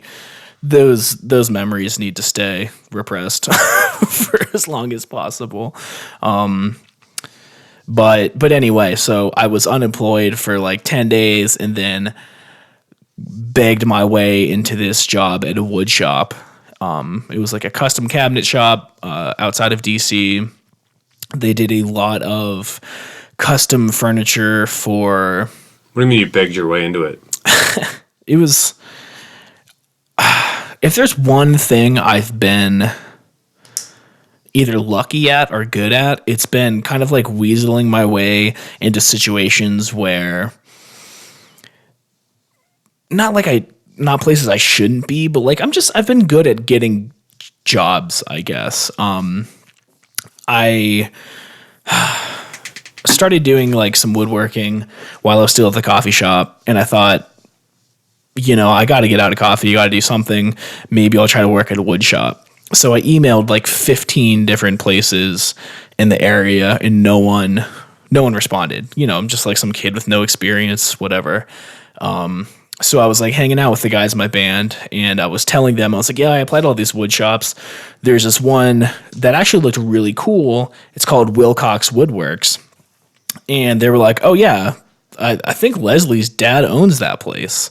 Those memories need to stay repressed for as long as possible. But anyway, so I was unemployed for like 10 days and then begged my way into this job at a wood shop. It was like a custom cabinet shop outside of DC. They did a lot of custom furniture for... What do you mean you begged your way into it? It was... If there's one thing I've been either lucky at or good at, it's been kind of like weaseling my way into situations where not places I shouldn't be, but like I've been good at getting jobs, I guess. I started doing like some woodworking while I was still at the coffee shop, and I thought, I got to get out of coffee. You got to do something. Maybe I'll try to work at a wood shop. So I emailed like 15 different places in the area, and no one responded. I'm just like some kid with no experience, whatever. So I was like hanging out with the guys in my band, and I was telling them, I was like, yeah, I applied to all these wood shops. There's this one that actually looked really cool. It's called Wilcox Woodworks. And they were like, oh yeah, I think Leslie's dad owns that place.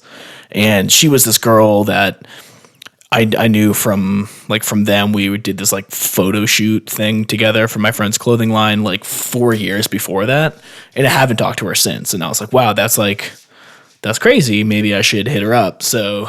And she was this girl that I knew from them. We did this like photo shoot thing together for my friend's clothing line like 4 years before that. And I haven't talked to her since. And I was like, wow, that's that's crazy. Maybe I should hit her up. So,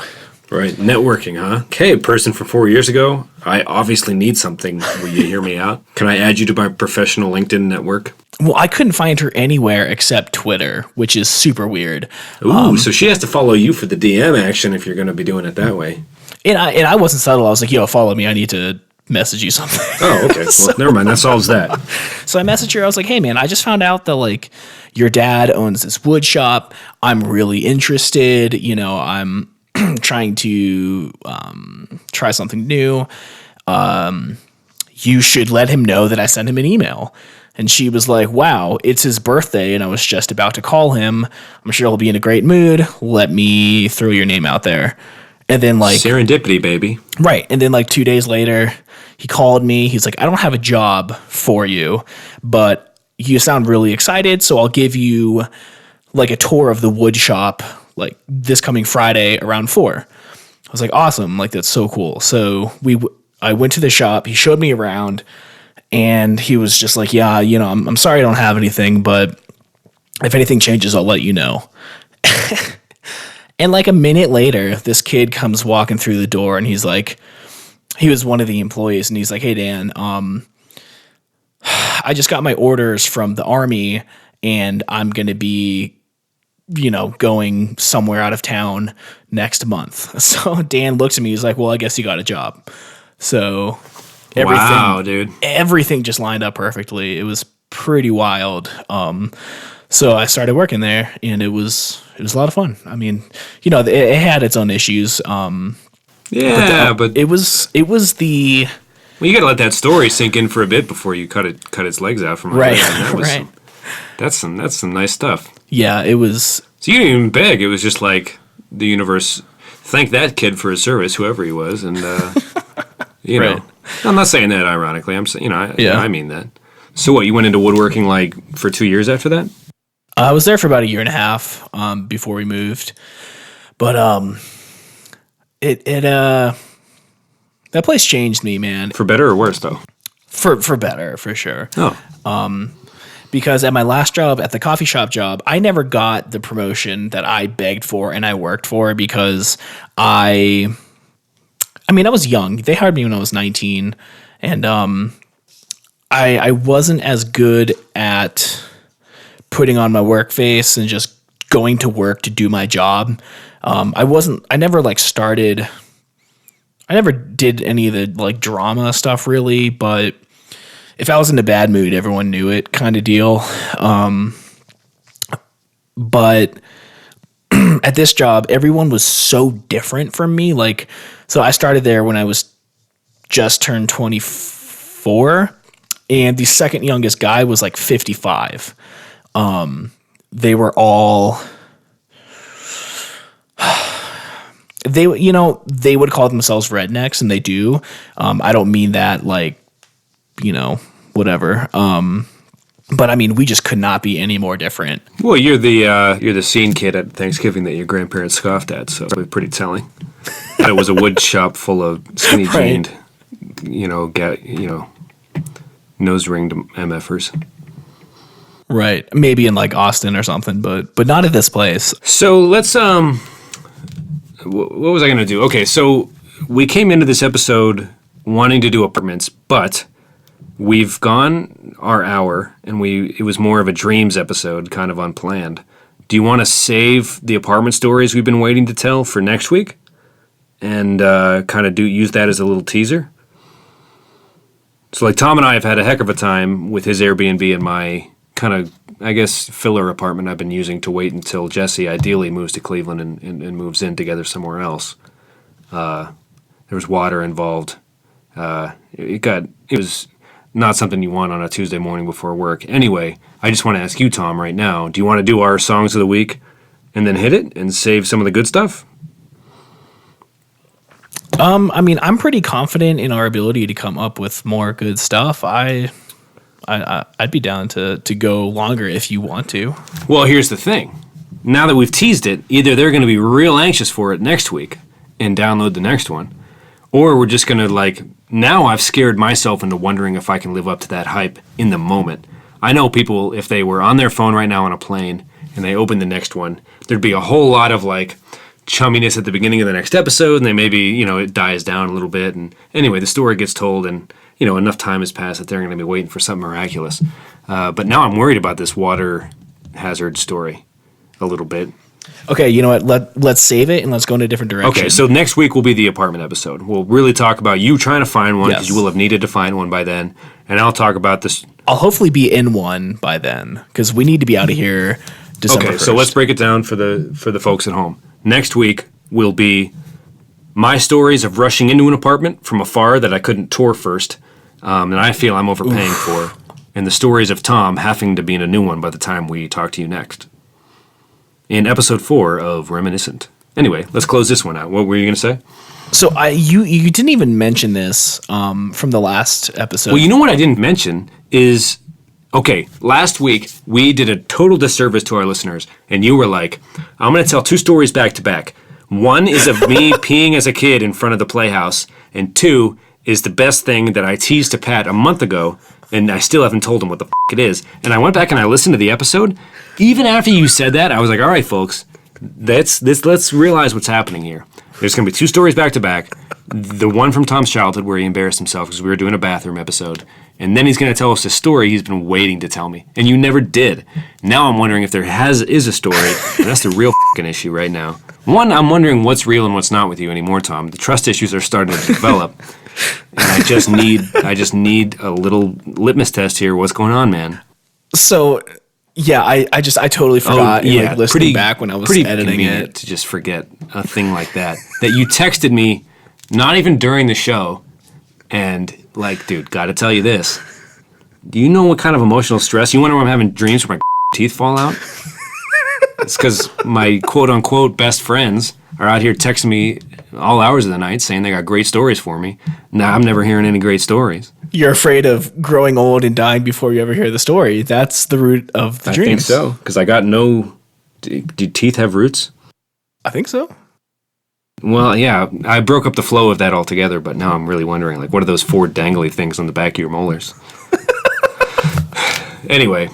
right, networking, huh? Okay, person from 4 years ago. I obviously need something. Will you hear me out? Can I add you to my professional LinkedIn network? well, I couldn't find her anywhere except Twitter, which is super weird. Ooh, so she has to follow you for the DM action if you're going to be doing it that way. And I wasn't subtle. I was like, yo, follow me. I need to message you something. Oh, okay. Well, never mind. That solves that. So I messaged her. I was like, hey, man, I just found out that, like, your dad owns this wood shop. I'm really interested. You know, I'm trying to try something new. You should let him know that I sent him an email. And she was like, wow, it's his birthday, and I was just about to call him. I'm sure he'll be in a great mood. Let me throw your name out there. And then, like... serendipity, baby. Right. And then, like, 2 days later, he called me. He's like, I don't have a job for you, but you sound really excited, so I'll give you, like, a tour of the wood shop, like, this coming Friday around 4. I was like, awesome. Like, that's so cool. So I went to the shop. He showed me around. And he was just like, yeah, you know, I'm sorry I don't have anything, but if anything changes, I'll let you know. And like a minute later, this kid comes walking through the door, and he's like, he was one of the employees, and he's like, hey, Dan, I just got my orders from the Army, and I'm going to be, you know, going somewhere out of town next month. So Dan looks at me, he's like, well, I guess you got a job. So... wow, dude. Everything just lined up perfectly. It was pretty wild. So I started working there, and it was a lot of fun. I mean, you know, it had its own issues. Yeah, but it was the... well, you got to let that story sink in for a bit before you cut its legs out from right. That was right. That's some nice stuff. Yeah, it was... so you didn't even beg. It was just like the universe thanked that kid for his service, whoever he was, and you know. Right. I'm not saying that ironically. I'm saying, you know, Yeah. I mean that. So what, you went into woodworking like for 2 years after that? I was there for about a year and a half before we moved. But that place changed me, man. For better or worse, though? For better, for sure. Oh. Because at my last job, at the coffee shop job, I never got the promotion that I begged for and I worked for because I was young. They hired me when I was 19, and I wasn't as good at putting on my work face and just going to work to do my job. I never did any of the like drama stuff really, but if I was in a bad mood, everyone knew it kind of deal. But at this job, everyone was so different from me. Like, so I started there when I was just turned 24, and the second youngest guy was like 55. They were all, they would call themselves rednecks, and they do. I don't mean that like, you know, whatever. But I mean, we just could not be any more different. Well, you're the scene kid at Thanksgiving that your grandparents scoffed at, so it's pretty telling. It was a wood shop full of skinny jeaned, nose ringed MFers. Right. Maybe in like Austin or something, but not at this place. So let's what was I gonna do? Okay, so we came into this episode wanting to do apartments, but we've gone our hour, and it was more of a dreams episode, kind of unplanned. Do you want to save the apartment stories we've been waiting to tell for next week, and kind of use that as a little teaser? So, like, Tom and I have had a heck of a time with his Airbnb and my kind of, I guess, filler apartment I've been using to wait until Jesse ideally moves to Cleveland and moves in together somewhere else. There was water involved. It was not something you want on a Tuesday morning before work. Anyway, I just want to ask you, Tom, right now, do you want to do our songs of the week and then hit it and save some of the good stuff? I mean, I'm pretty confident in our ability to come up with more good stuff. I'd be down to go longer if you want to. Well, here's the thing. Now that we've teased it, either they're going to be real anxious for it next week and download the next one, or we're just going to now I've scared myself into wondering if I can live up to that hype in the moment. I know people, if they were on their phone right now on a plane, and they open the next one, there'd be a whole lot of like chumminess at the beginning of the next episode, and then maybe, you know, it dies down a little bit. And anyway, the story gets told, and, you know, enough time has passed that they're going to be waiting for something miraculous. But now I'm worried about this water hazard story a little bit. Okay, you know what? Let's save it and let's go in a different direction. Okay, so next week will be the apartment episode. We'll really talk about you trying to find one, because you will have needed to find one by then. And I'll talk about this. I'll hopefully be in one by then, because we need to be out of here December 1st. So let's break it down for the folks at home. Next week will be my stories of rushing into an apartment from afar that I couldn't tour first, and I feel I'm overpaying for, and the stories of Tom having to be in a new one by the time we talk to you next. In episode 4 of Reminiscent. Anyway, let's close this one out. What were you going to say? So you didn't even mention this from the last episode. Well, you know what I didn't mention is, okay, last week we did a total disservice to our listeners, and you were like, I'm going to tell 2 stories back to back. One is of me peeing as a kid in front of the Playhouse, and 2 is the best thing that I teased to Pat a month ago, and I still haven't told him what the it is. And I went back and I listened to the episode. Even after you said that, I was like, all right, folks, let's realize what's happening here. There's going to be 2 stories back to back. The one from Tom's childhood where he embarrassed himself because we were doing a bathroom episode. And then he's going to tell us a story he's been waiting to tell me. And you never did. Now I'm wondering if there is a story. And that's the real issue right now. One, I'm wondering what's real and what's not with you anymore, Tom. The trust issues are starting to develop. And I just need a little litmus test here. What's going on, man? So, yeah, I totally forgot. Listening back when I was editing it, to just forget a thing like that. That you texted me, not even during the show, and like, dude, gotta tell you this. Do you know what kind of emotional stress? You wonder why I'm having dreams where my teeth fall out? It's because my quote unquote best friends are out here texting me all hours of the night saying they got great stories for me. Now I'm never hearing any great stories. You're afraid of growing old and dying before you ever hear the story. That's the root of the dreams. I think so, because I got no... Do teeth have roots? I think so. Well, yeah, I broke up the flow of that altogether, but now I'm really wondering, like, what are those 4 dangly things on the back of your molars? Anyway,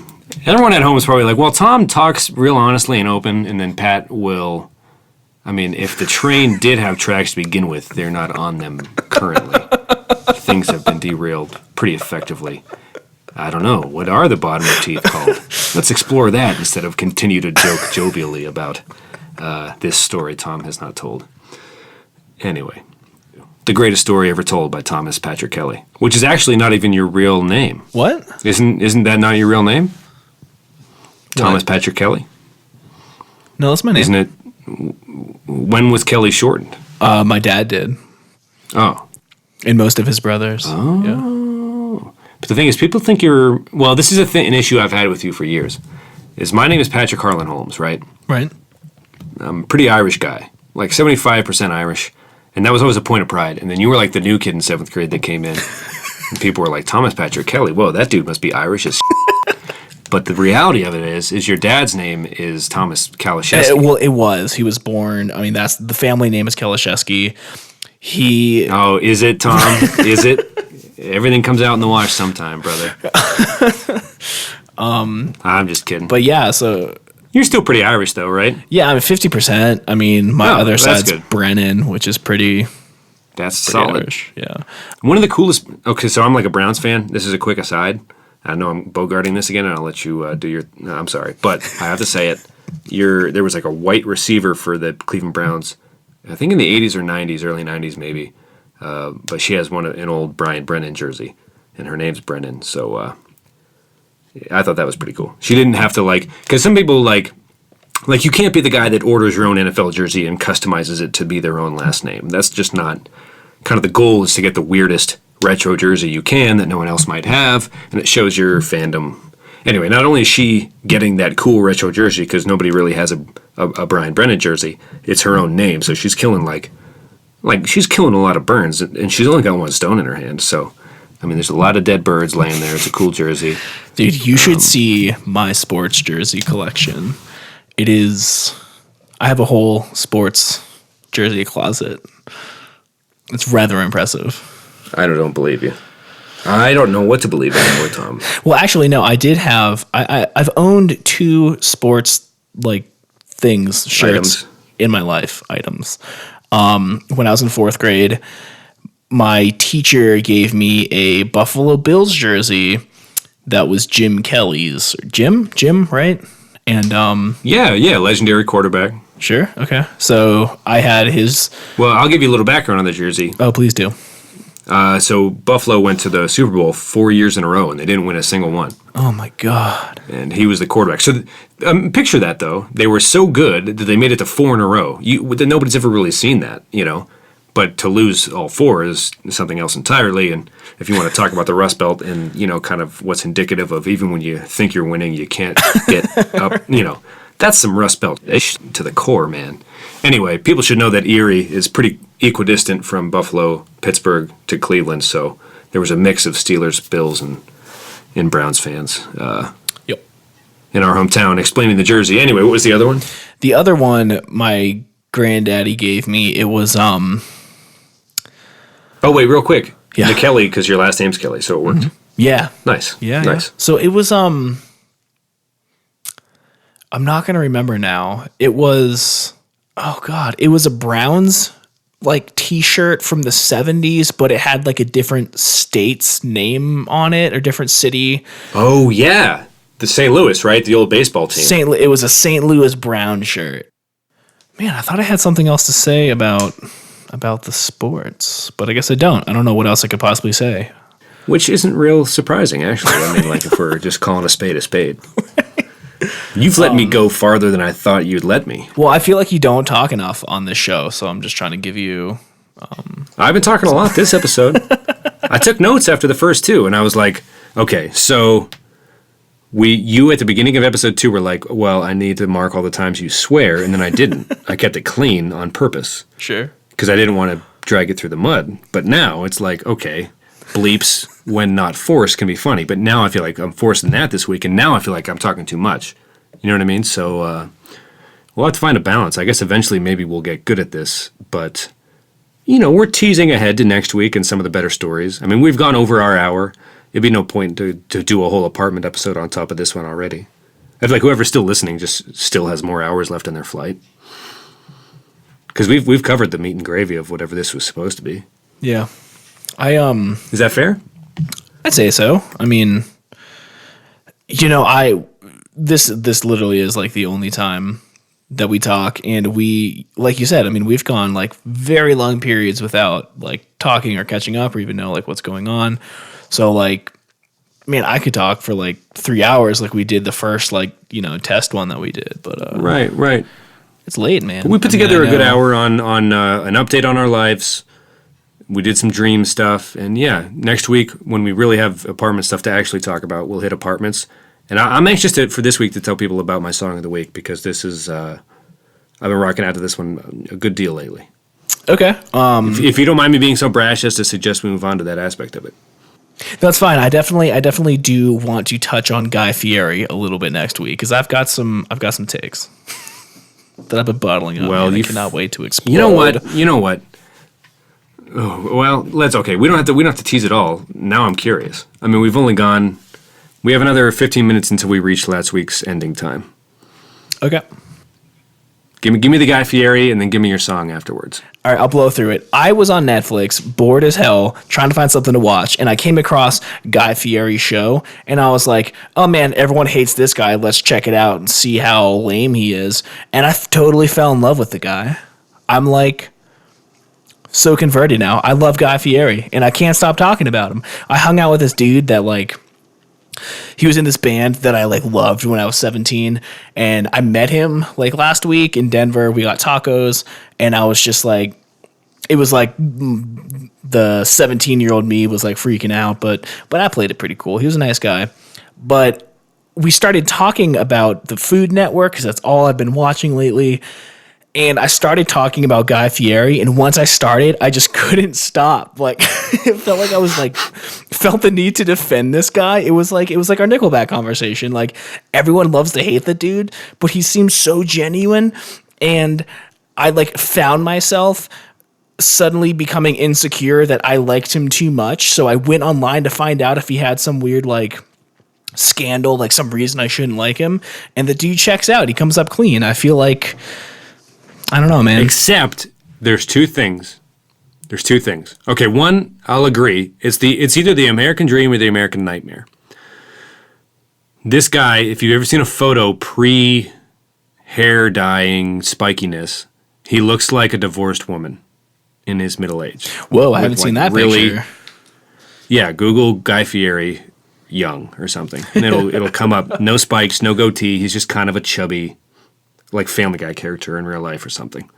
everyone at home is probably like, well, Tom talks real honestly and open, and then Pat will... I mean, if the train did have tracks to begin with, they're not on them currently. Things have been derailed pretty effectively. I don't know. What are the bottom of teeth called? Let's explore that instead of continue to joke jovially about this story Tom has not told. Anyway, the greatest story ever told by Thomas Patrick Kelly, which is actually not even your real name. What? Isn't that not your real name? What? Thomas Patrick Kelly? No, that's my name. Isn't it? When was Kelly shortened? My dad did. Oh. And most of his brothers. Oh. Yeah. But the thing is, people think you're... Well, this is an issue I've had with you for years. Is my name is Patrick Harlan Holmes, right? Right. I'm a pretty Irish guy. Like 75% Irish. And that was always a point of pride. And then you were like the new kid in 7th grade that came in. And people were like, Thomas Patrick Kelly. Whoa, that dude must be Irish as But the reality of it is your dad's name is Thomas Kalashevsky. Well, it was. He was born. I mean, that's the family name is Kalashevsky. Oh, is it, Tom? Is it? Everything comes out in the wash sometime, brother. I'm just kidding. But yeah, so you're still pretty Irish, though, right? Yeah, I'm 50%. I mean, my other side's good. Brennan, which is pretty. That's solid. Irish. Yeah. One of the coolest. Okay, so I'm like a Browns fan. This is a quick aside. I know I'm bogarting this again, and I'll let you do your... No, I'm sorry, but I have to say it. There was like a white receiver for the Cleveland Browns, I think in the 80s or 90s, early 90s maybe, but she has an old Brian Brennan jersey, and her name's Brennan, so I thought that was pretty cool. She didn't have to, like... Because some people, like you can't be the guy that orders your own NFL jersey and customizes it to be their own last name. That's just not... Kind of the goal is to get the weirdest retro jersey you can that no one else might have, and it shows your fandom. Anyway, not only is she getting that cool retro jersey because nobody really has a Brian Brennan jersey, it's her own name, so she's killing like she's killing a lot of burns, and she's only got 1 stone in her hand. So, I mean, there's a lot of dead birds laying there. It's a cool jersey, dude. You should see my sports jersey collection. It is. I have a whole sports jersey closet. It's rather impressive. I don't believe you. I don't know what to believe anymore, Tom. Well, actually, no. I did have. I've owned 2 sports like things, shirts Items. in my life, items. When I was in 4th grade, my teacher gave me a Buffalo Bills jersey that was Jim Kelly's. Jim, right? And Yeah, legendary quarterback. sure, okay. So I had his. Well, I'll give you a little background on the jersey. Oh, please do. So Buffalo went to the Super Bowl 4 years in a row, and they didn't win a single one. Oh my God. And he was the quarterback. So picture that, though. They were so good that they made it to 4 in a row. Nobody's ever really seen that, But to lose all 4 is something else entirely. And if you want to talk about the Rust Belt and, kind of what's indicative of even when you think you're winning, you can't get up, that's some Rust Belt-ish to the core, man. Anyway, people should know that Erie is pretty equidistant from Buffalo, Pittsburgh to Cleveland. So there was a mix of Steelers, Bills, and Browns fans Yep. in our hometown explaining the jersey. Anyway, what was the other one? The other one my granddaddy gave me, it was Oh, wait, real quick. Yeah. The Kelly, because your last name's Kelly, so it worked. yeah. Nice. Yeah. Nice. Yeah. So it was I'm not gonna remember now. It was it was a Browns like t-shirt from the 70s, but it had like a different state's name on it or different city. Oh, yeah. The St. Louis, right? The old baseball team. It was a St. Louis Brown shirt. Man, I thought I had something else to say about the sports, but I guess I don't. I don't know what else I could possibly say. Which isn't real surprising, actually. I mean, like, if we're just calling a spade a spade. You've let me go farther than I thought you'd let me. Well, I feel like you don't talk enough on this show, so I'm just trying to give you... I've been talking a lot this episode. I took notes after the first 2, and I was like, okay, so you at the beginning of episode 2 were like, well, I need to mark all the times you swear, and then I didn't. I kept it clean on purpose. Sure. Because I didn't want to drag it through the mud. But now it's like, okay, bleeps when not forced can be funny. But now I feel like I'm forcing that this week, and now I feel like I'm talking too much. You know what I mean? So we'll have to find a balance. I guess eventually maybe we'll get good at this. But, we're teasing ahead to next week and some of the better stories. I mean, we've gone over our hour. It'd be no point to do a whole apartment episode on top of this one already. I feel like whoever's still listening just still has more hours left in their flight. Because we've covered the meat and gravy of whatever this was supposed to be. Yeah. Is that fair? I'd say so. I mean, this literally is like the only time that we talk, and we, like you said, I mean, we've gone like very long periods without like talking or catching up or even know like what's going on. So like, I mean, I could talk for like 3 hours like we did the first like, test one that we did, but Right. it's late, man. We put together a good hour on an update on our lives. We did some dream stuff, and yeah, next week when we really have apartment stuff to actually talk about, we'll hit apartments. And I'm anxious for this week to tell people about my song of the week because this is I've been rocking out to this one a good deal lately. Okay. If you don't mind me being so brash as to suggest we move on to that aspect of it. That's fine. I definitely do want to touch on Guy Fieri a little bit next week because I've got some takes that I've been bottling up. Well, I cannot wait to explode. You know what? Oh, well, we don't have to tease it all. Now I'm curious. I mean, we have another 15 minutes until we reach last week's ending time. Okay. Give me the Guy Fieri and then give me your song afterwards. All right, I'll blow through it. I was on Netflix, bored as hell, trying to find something to watch, and I came across Guy Fieri's show, and I was like, oh man, everyone hates this guy. Let's check it out and see how lame he is. And I totally fell in love with the guy. I'm like so converted now. I love Guy Fieri, and I can't stop talking about him. I hung out with this dude that like, he was in this band that I like loved when I was 17, and I met him like last week in Denver. We got tacos, and I was just like, it was like the 17-year-old me was like freaking out, but I played it pretty cool. He was a nice guy, but we started talking about the Food Network because that's all I've been watching lately. And I started talking about Guy Fieri, and once I started, I just couldn't stop. Like, it felt like I was like, felt the need to defend this guy. It was like our Nickelback conversation. Like, everyone loves to hate the dude, but he seems so genuine. And I like found myself suddenly becoming insecure that I liked him too much. So I went online to find out if he had some weird like scandal, like some reason I shouldn't like him, and the dude checks out. He comes up clean. I feel like, I don't know, man. Except there's two things. Okay, one, I'll agree. It's either the American dream or the American nightmare. This guy, if you've ever seen a photo pre-hair dyeing spikiness, he looks like a divorced woman in his middle age. Whoa, I haven't seen that picture. Yeah, Google Guy Fieri young or something. And it'll come up. No spikes, no goatee. He's just kind of a chubby, like Family Guy character in real life or something.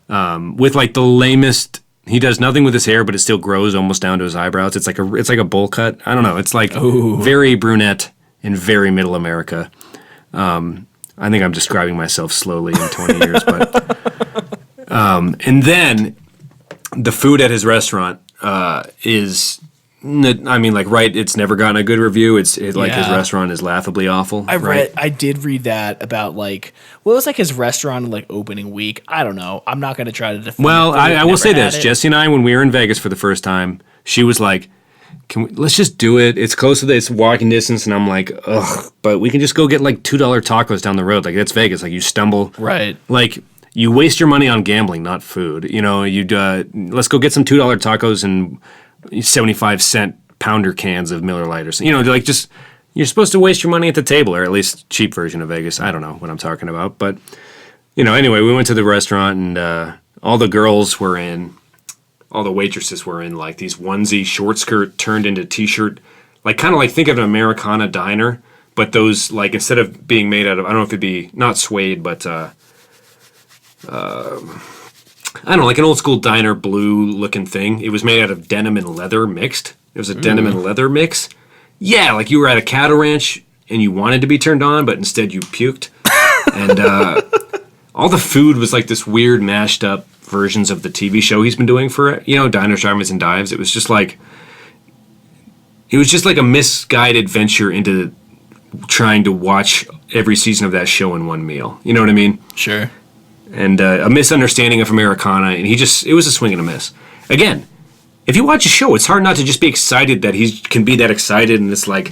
With like the lamest. He does nothing with his hair, but it still grows almost down to his eyebrows. It's like a bowl cut. I don't know. It's like very brunette in very middle America. I think I'm describing myself slowly in 20 years, but and then the food at his restaurant is. I mean, like, right? It's never gotten a good review. His restaurant is laughably awful. I did read that about like what was like his restaurant like opening week. I don't know. I'm not going to try to defend. Well, I will say this: Jesse and I, when we were in Vegas for the first time, she was like, let's just do it. It's close to this walking distance, and I'm like, ugh. But we can just go get like $2 tacos down the road. Like that's Vegas. Like you stumble, right? Like. You waste your money on gambling, not food. You know, let's go get some $2 tacos and 75-cent pounder cans of Miller Lite or something. You know, like just you're supposed to waste your money at the table, or at least cheap version of Vegas. I don't know what I'm talking about, but you know. Anyway, we went to the restaurant and all the waitresses were in like these onesie short skirt turned into t-shirt, like kind of like think of an Americana diner, but those like instead of being made out of I don't know if it'd be not suede, but I don't know, like an old school diner blue looking thing. It was made out of denim and leather mixed. It was a denim and leather mix. Yeah, like you were at a cattle ranch and you wanted to be turned on, but instead you puked. And all the food was like this weird mashed up versions of the TV show he's been doing for, Diners, Drive-Ins, and Dives. It was just like a misguided venture into trying to watch every season of that show in one meal. You know what I mean? Sure. And a misunderstanding of Americana, and it was a swing and a miss. Again, if you watch a show, it's hard not to just be excited that he can be that excited, and it's like,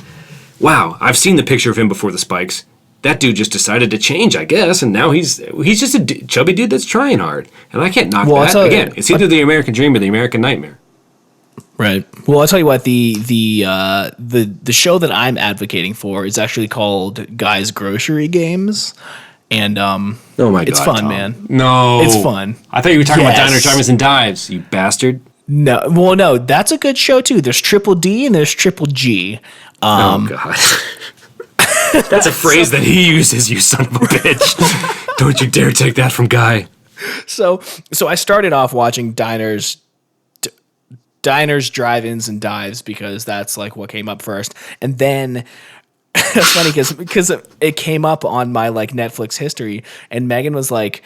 wow, I've seen the picture of him before the spikes. That dude just decided to change, I guess, and now he's just a chubby dude that's trying hard, and I can't knock that. Again, it's either the American dream or the American nightmare. Right. Well, I'll tell you what, the show that I'm advocating for is actually called Guy's Grocery Games. And oh my God, it's fun, Tom. man. No, it's fun. I thought you were talking about Diners, Drive-Ins, and Dives, you bastard. No, well, no, that's a good show too. There's Triple D and there's Triple G. Oh God, that's a phrase that he uses. You son of a bitch! Don't you dare take that from Guy. So I started off watching Diners, Drive-Ins, and Dives because that's like what came up first, and then. It's funny because it came up on my like Netflix history, and Megan was like,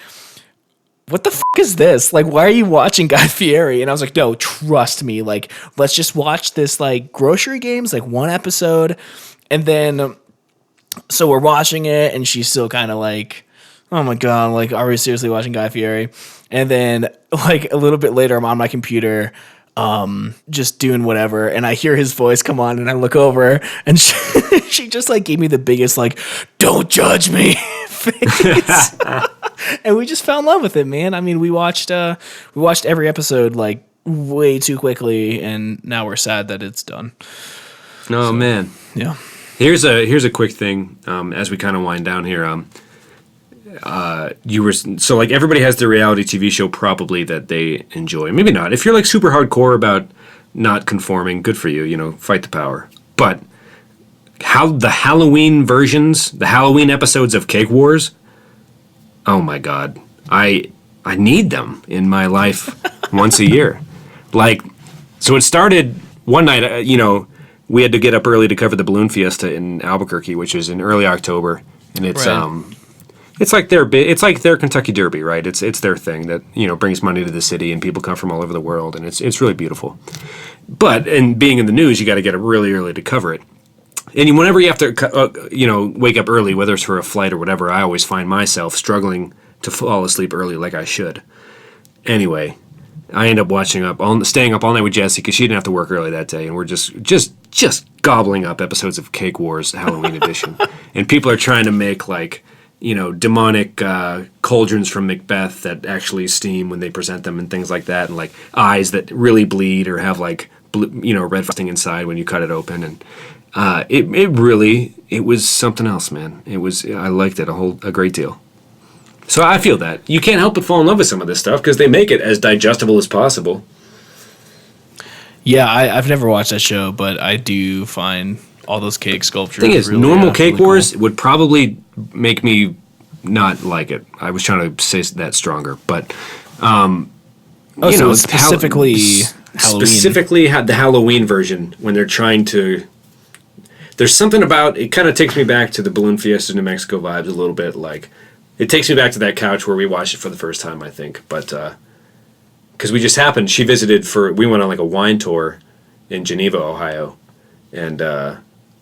"What the is this? Like, why are you watching Guy Fieri?" And I was like, "No, trust me. Like, let's just watch this like Grocery Games, like one episode." And then, so we're watching it, and she's still kind of like, "Oh my God, like, are we seriously watching Guy Fieri?" And then, like a little bit later, I'm on my computer. Just doing whatever, and I hear his voice come on, and I look over, and she just like gave me the biggest like "don't judge me" face, and we just fell in love with it, man. I mean, we watched every episode like way too quickly, and now we're sad that it's done. Oh man, yeah. Here's a quick thing as we kind of wind down here. Like everybody has their reality TV show probably that they enjoy. Maybe not. If you're like super hardcore about not conforming, good for you. Fight the power. But how the Halloween versions, the Halloween episodes of Cake Wars. Oh my God, I need them in my life once a year. Like, so it started one night. We had to get up early to cover the Balloon Fiesta in Albuquerque, which is in early October, and it's right. It's like their Kentucky Derby, right? It's their thing that brings money to the city, and people come from all over the world, and it's really beautiful. But and being in the news, you got to get up really early to cover it. And whenever you have to wake up early, whether it's for a flight or whatever, I always find myself struggling to fall asleep early like I should. Anyway, I end up staying up all night with Jessie because she didn't have to work early that day, and we're just just gobbling up episodes of Cake Wars Halloween edition, and people are trying to make like, you know, demonic cauldrons from Macbeth that actually steam when they present them and things like that, and like eyes that really bleed or have like blue, you know, red frosting inside when you cut it open, and it was something else, man. I liked it a great deal. So I feel that you can't help but fall in love with some of this stuff because they make it as digestible as possible. Yeah, I've never watched that show, but I do find all those cake sculptures. The thing is, really, normal Cake really Wars cool. would probably make me not like it. I was trying to say that stronger, but it's specifically Halloween. Specifically, had the Halloween version when they're trying to. There's something about it. Kind of takes me back to the Balloon Fiesta New Mexico vibes a little bit. Like, it takes me back to that couch where we watched it for the first time, I think, but. Because we just happened, we went on like a wine tour in Geneva, Ohio, and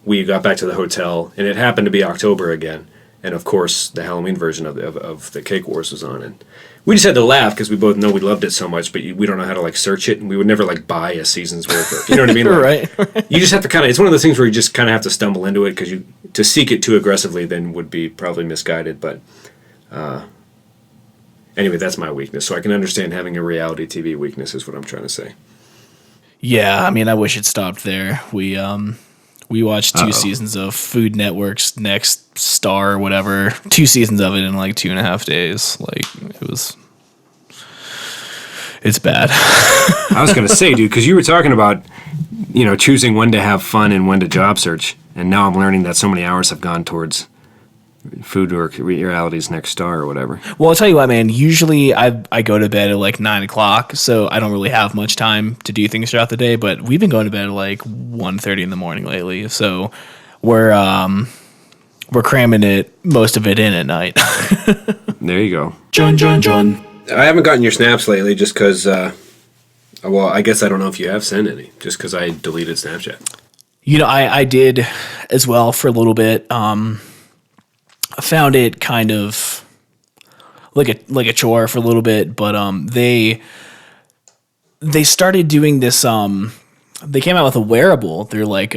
we got back to the hotel, and it happened to be October again, and of course the Halloween version of the Cake Wars was on, and we just had to laugh because we both know we loved it so much, but we don't know how to like search it, and we would never like buy a season's worth of, you know what I mean? Like, right. You just have to it's one of those things where you just kind of have to stumble into it because to seek it too aggressively then would be probably misguided, but. Anyway, that's my weakness, so I can understand having a reality TV weakness is what I'm trying to say. Yeah, I mean, I wish it stopped there. We watched 2 seasons of Food Network's Next Star or whatever. 2 seasons of it in like 2.5 days. Like, it's bad. I was going to say, dude, because you were talking about, you know, choosing when to have fun and when to job search, and now I'm learning that so many hours have gone towards Food or Reality's Next Star or whatever. Well, I'll tell you what, man. Usually I go to bed at like 9 o'clock, so I don't really have much time to do things throughout the day. But we've been going to bed at like 1:30 in the morning lately, so we're cramming most of it in at night. There you go. John. I haven't gotten your snaps lately just because, well, I guess I don't know if you have sent any, just because I deleted Snapchat. You know, I did as well for a little bit. I found it kind of like a chore for a little bit, but they started doing this. They came out with a wearable. They're like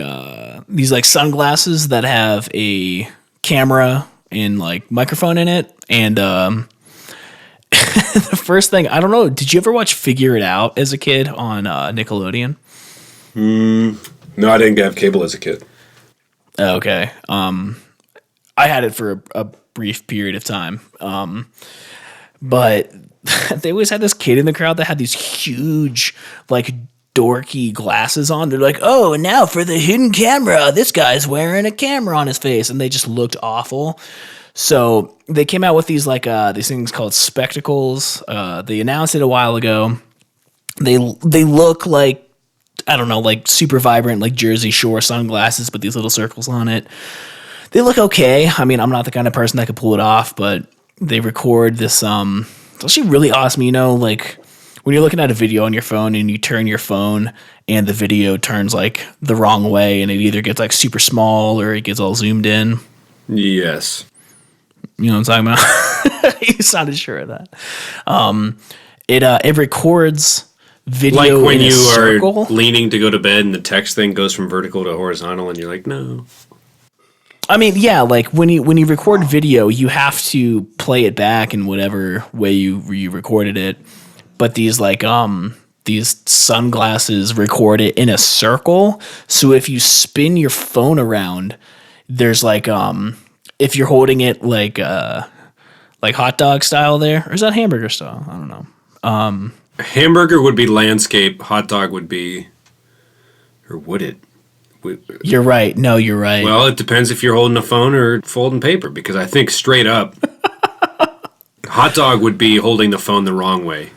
these like sunglasses that have a camera and like microphone in it. And the first thing, I don't know, did you ever watch Figure It Out as a kid on Nickelodeon? No, I didn't have cable as a kid. Okay. I had it for a brief period of time. But they always had this kid in the crowd that had these huge, like, dorky glasses on. They're like, oh, and now for the hidden camera. This guy's wearing a camera on his face. And they just looked awful. So they came out with these, like, these things called spectacles. They announced it a while ago. They look like, I don't know, like super vibrant, like Jersey Shore sunglasses, but these little circles on it. They look okay. I mean, I'm not the kind of person that could pull it off, but they record this. It's actually really awesome. You know, like when you're looking at a video on your phone and you turn your phone and the video turns like the wrong way and it either gets like super small or it gets all zoomed in. Yes. You know what I'm talking about? You sounded sure of that. It records video like when in you circle. Are leaning to go to bed and the text thing goes from vertical to horizontal and you're like, no. I mean, yeah, like when you record video, you have to play it back in whatever way you recorded it. But these like these sunglasses record it in a circle. So if you spin your phone around, there's like if you're holding it like hot dog style there, or is that hamburger style? I don't know. Hamburger would be landscape. Hot dog would be, or would it? You're right. No, you're right. Well, it depends if you're holding a phone or folding paper, because I think straight up, hot dog would be holding the phone the wrong way,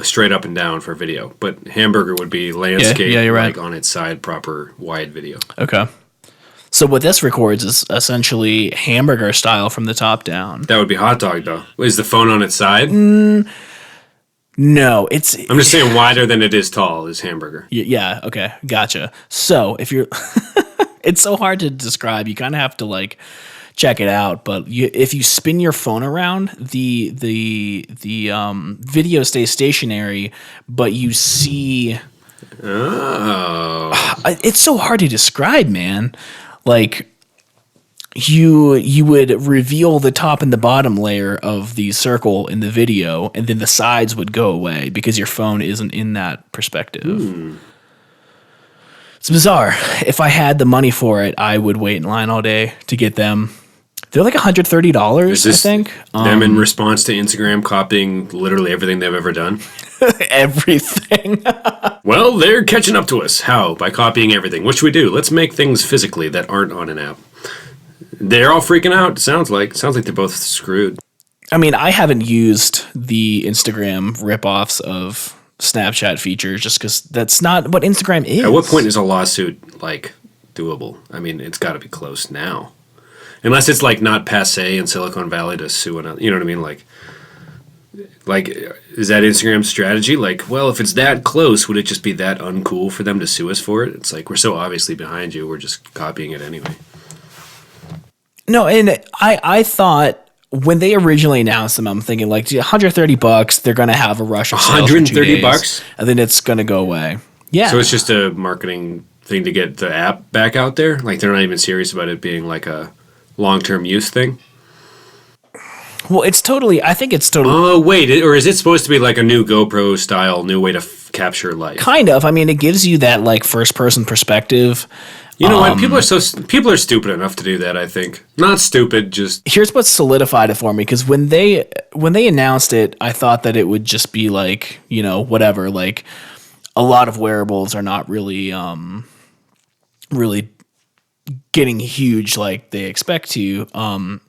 straight up and down for video. But hamburger would be landscape, you're right. like on its side, proper wide video. Okay. So what this records is essentially hamburger style from the top down. That would be hot dog, though. Is the phone on its side? No, it's... I'm just saying wider than it is tall is hamburger. Yeah, okay, gotcha. So if you're... it's so hard to describe. You kind of have to, like, check it out. But if you spin your phone around, the video stays stationary, but you see Oh. It's so hard to describe, man. Like you would reveal the top and the bottom layer of the circle in the video, and then the sides would go away because your phone isn't in that perspective. It's bizarre. If I had the money for it, I would wait in line all day to get them. They're like $130, I think. Them in response to Instagram copying literally everything they've ever done? Everything. Well, they're catching up to us. How? By copying everything. What should we do? Let's make things physically that aren't on an app. They're all freaking out, sounds like. Sounds like they're both screwed. I mean, I haven't used the Instagram ripoffs of Snapchat features just because that's not what Instagram is. At what point is a lawsuit, like, doable? I mean, it's got to be close now. Unless it's, like, not passe in Silicon Valley to sue another. You know what I mean? Like, is that Instagram's strategy? Like, well, if it's that close, would it just be that uncool for them to sue us for it? It's like, we're so obviously behind you, we're just copying it anyway. No, and I thought when they originally announced them, I'm thinking like $130, they're gonna have a rush of sales for 2 days, $130, and then it's gonna go away. Yeah. So it's just a marketing thing to get the app back out there. Like they're not even serious about it being like a long-term use thing. Well, it's totally. I think it's totally. Oh wait, or is it supposed to be like a new GoPro style, new way to capture life? Kind of. I mean, it gives you that like first-person perspective. You know what? People are stupid enough to do that. I think not stupid. Just here's what solidified it for me, because when they announced it, I thought that it would just be like, you know, whatever. Like a lot of wearables are not really really getting huge like they expect to.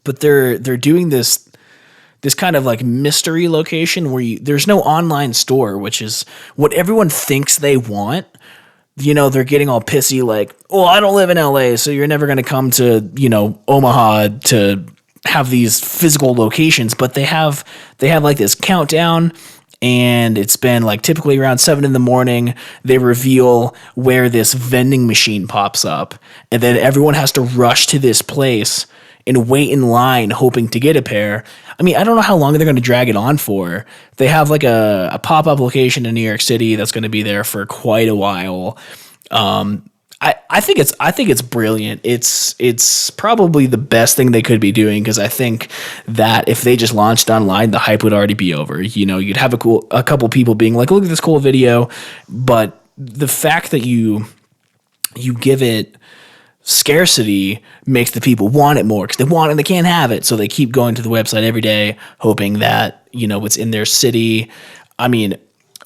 But they're doing this kind of like mystery location where there's no online store, which is what everyone thinks they want. You know, they're getting all pissy like, oh, I don't live in LA, so you're never going to come to, you know, Omaha to have these physical locations. But they have like this countdown, and it's been like typically around 7 a.m. They reveal where this vending machine pops up, and then everyone has to rush to this place and wait in line hoping to get a pair. I mean, I don't know how long they're going to drag it on for. They have like a pop-up location in New York City that's going to be there for quite a while. I think it's brilliant. It's probably the best thing they could be doing, because I think that if they just launched online, the hype would already be over. You know, you'd have a couple people being like, look at this cool video, but the fact that you give it scarcity makes the people want it more, because they want it and they can't have it. So they keep going to the website every day, hoping that, you know, it's in their city. I mean,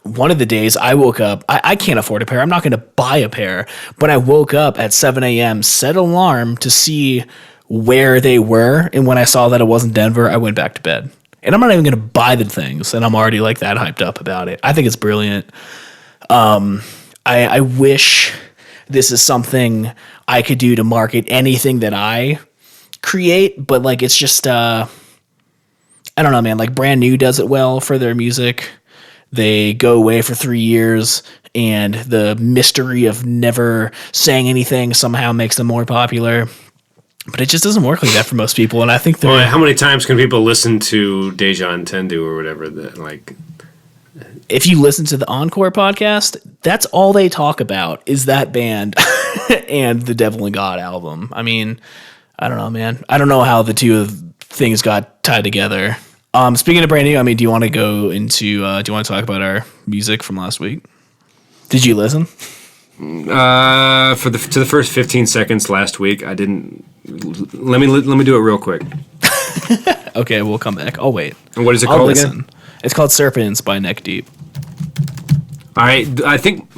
one of the days I woke up, I can't afford a pair. I'm not going to buy a pair, but I woke up at 7 a.m., set an alarm to see where they were. And when I saw that it wasn't Denver, I went back to bed. And I'm not even going to buy the things, and I'm already like that hyped up about it. I think it's brilliant. I wish this is something I could do to market anything that I create, but like it's just I don't know, man. Like Brand New does it well for their music. They go away for 3 years, and the mystery of never saying anything somehow makes them more popular. But it just doesn't work like that for most people, and I think they're... Well, how many times can people listen to Deja Entendu or whatever that like? If you listen to the Encore podcast, that's all they talk about is that band and the Devil and God album. I mean, I don't know, man. I don't know how the two things got tied together. Speaking of Brand New, I mean, do you want to go into? Do you want to talk about our music from last week? Did you listen? To the first 15 seconds last week, I didn't. Let me do it real quick. Okay, we'll come back. I'll wait. And what is it called again? It's called Serpents by Neck Deep. I think,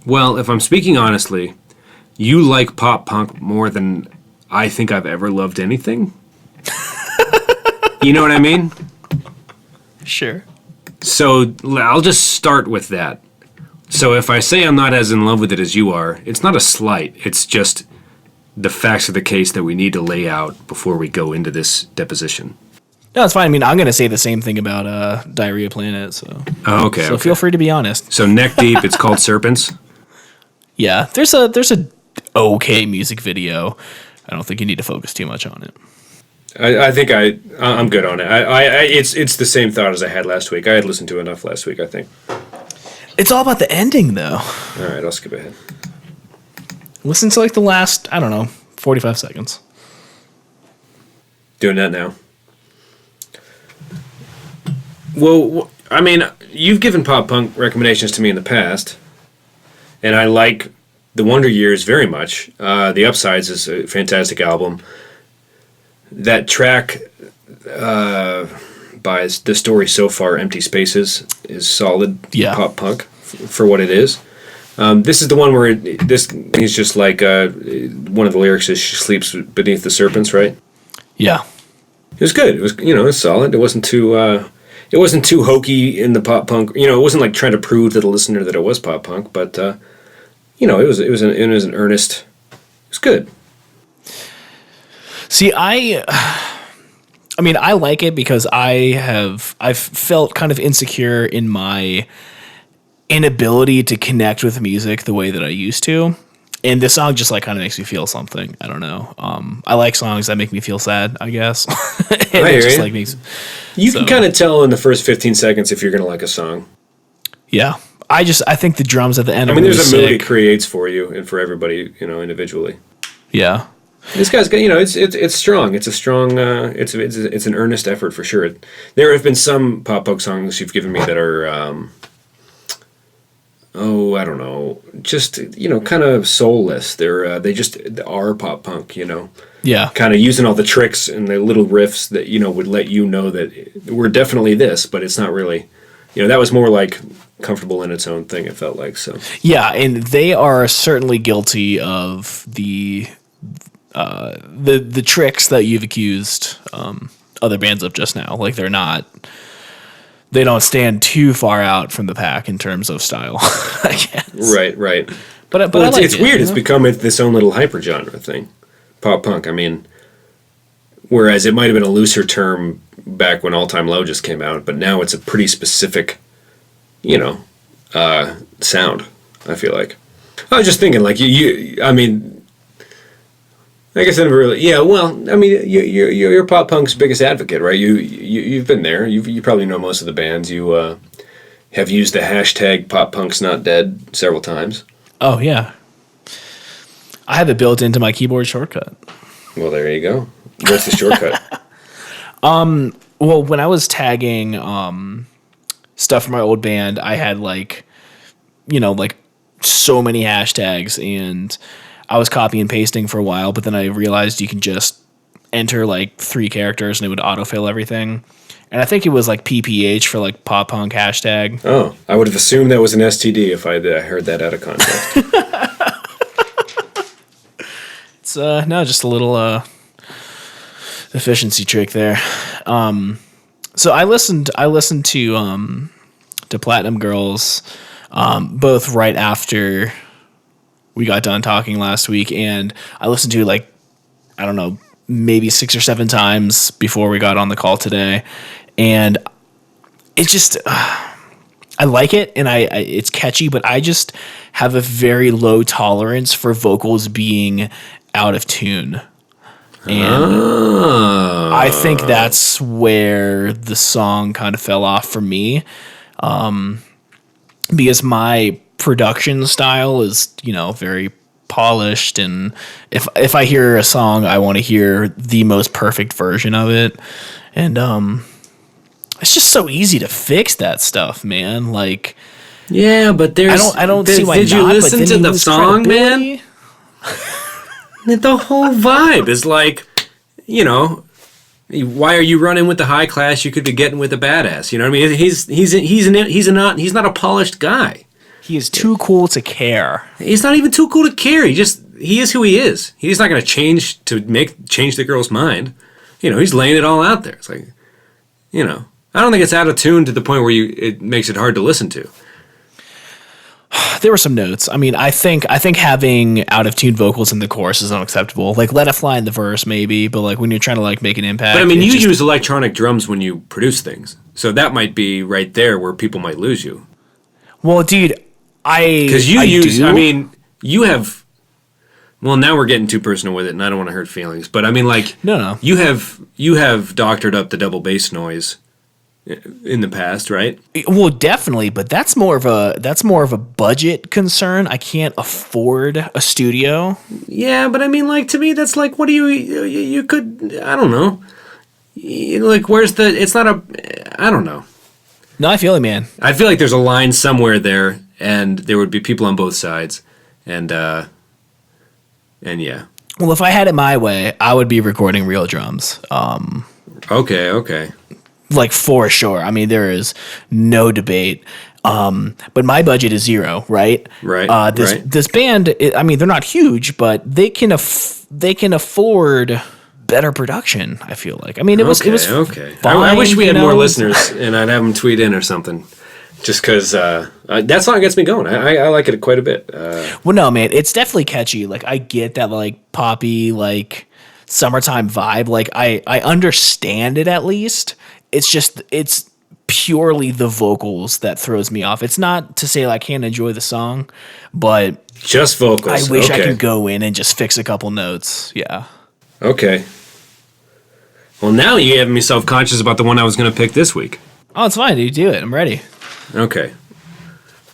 well, if I'm speaking honestly, you like pop punk more than I think I've ever loved anything. You know what I mean? Sure. So I'll just start with that. So if I say I'm not as in love with it as you are, it's not a slight. It's just the facts of the case that we need to lay out before we go into this deposition. No, it's fine. I mean, I'm going to say the same thing about Diarrhea Planet. So, okay. So feel free to be honest. So Neck Deep, it's called Serpents. Yeah, there's a okay music video. I don't think you need to focus too much on it. I think I'm good on it. It's the same thought as I had last week. I had listened to enough last week, I think. It's all about the ending, though. All right, I'll skip ahead. Listen to like the last, I don't know, 45 seconds. Doing that now. Well, I mean, you've given pop punk recommendations to me in the past, and I like the Wonder Years very much. The Upsides is a fantastic album. That track by The Story So Far, Empty Spaces, is solid pop punk for what it is. This is the one where this is just like one of the lyrics is she sleeps beneath the serpents, right? Yeah. It was good. It was, it was solid. It wasn't too hokey in the pop punk. It wasn't like trying to prove to the listener that it was pop punk, but it was an earnest. It was good. See, I mean, I like it because I've felt kind of insecure in my inability to connect with music the way that I used to. And this song just like kind of makes me feel something. I don't know. I like songs that make me feel sad, I guess. It just like makes you can kind of tell in the first 15 seconds if you're going to like a song. Yeah. I think the drums at the end. I mean, there's a mood it creates for you and for everybody, individually. Yeah. This guy's got, it's strong. It's a strong, it's an earnest effort for sure. There have been some pop punk songs you've given me that are, I don't know, just, kind of soulless. They just are pop punk, Yeah. Kind of using all the tricks and the little riffs that, would let you know that we're definitely this, but it's not really, that was more like comfortable in its own thing, it felt like, so. Yeah, and they are certainly guilty of the tricks that you've accused other bands of just now. Like they don't stand too far out from the pack in terms of style, I guess. Right. But well, I like it's weird. It's become this own little hyper genre thing, pop punk. I mean, whereas it might have been a looser term back when All Time Low just came out, but now it's a pretty specific, sound. I feel like. I was just thinking, like I mean. I guess I never really. Yeah, well, I mean, you're pop punk's biggest advocate, right? You've been there. You probably know most of the bands. You have used the hashtag pop punk's not dead several times. Oh yeah, I have it built into my keyboard shortcut. Well, there you go. What's the shortcut? Well, when I was tagging stuff from my old band, I had like so many hashtags and. I was copy and pasting for a while, but then I realized you can just enter like 3 characters and it would autofill everything. And I think it was like PPH for like pop punk hashtag. Oh, I would have assumed that was an STD if I heard that out of context. It's no, just a little efficiency trick there. So I listened to Platinum Girls both right after we got done talking last week, and I listened to like, I don't know, maybe 6 or 7 times before we got on the call today, and it just I like it, and I it's catchy, but I just have a very low tolerance for vocals being out of tune. And I think that's where the song kind of fell off for me, because my production style is, very polished, and if I hear a song, I want to hear the most perfect version of it, and it's just so easy to fix that stuff, man. Like, yeah, but I don't see why. Did you listen to the song, man? The whole vibe is like, why are you running with the high class? You could be getting with a badass. You know what I mean? He's not a polished guy. He is too cool to care. He's not even too cool to care. He is who he is. He's not going to change the girl's mind. He's laying it all out there. It's like, I don't think it's out of tune to the point where it makes it hard to listen to. There were some notes. I mean, I think having out of tune vocals in the chorus is unacceptable. Like, let it fly in the verse, maybe, but like when you're trying to like make an impact. But I mean, you use electronic drums when you produce things, so that might be right there where people might lose you. Well, dude, because you have. Well, now we're getting too personal with it, and I don't want to hurt feelings. But I mean, like, no, you have doctored up the double bass noise in the past, right? Well, definitely, but that's more of a budget concern. I can't afford a studio. Yeah, but I mean, like, to me, that's like, what do you could, I don't know. Like, where's the, it's not a, I don't know. No, I feel it, man. I feel like there's a line somewhere there, and there would be people on both sides, and yeah. Well, if I had it my way, I would be recording real drums. Okay. Like, for sure. I mean, there is no debate. But my budget is zero, right? Right. This band, I mean, they're not huge, but they can afford better production. I feel like. I mean, it was okay. Fine, I wish we had more listeners, and I'd have them tweet in or something. Just because that song gets me going. I like it quite a bit. Well, no, man, it's definitely catchy. Like, I get that, like, poppy, like, summertime vibe. Like, I understand it at least. It's purely the vocals that throws me off. It's not to say, like, I can't enjoy the song, but just vocals. I wish I could go in and just fix a couple notes. Yeah. Okay. Well, now you have me self-conscious about the one I was going to pick this week. Oh, it's fine, dude. Do it. I'm ready. Okay.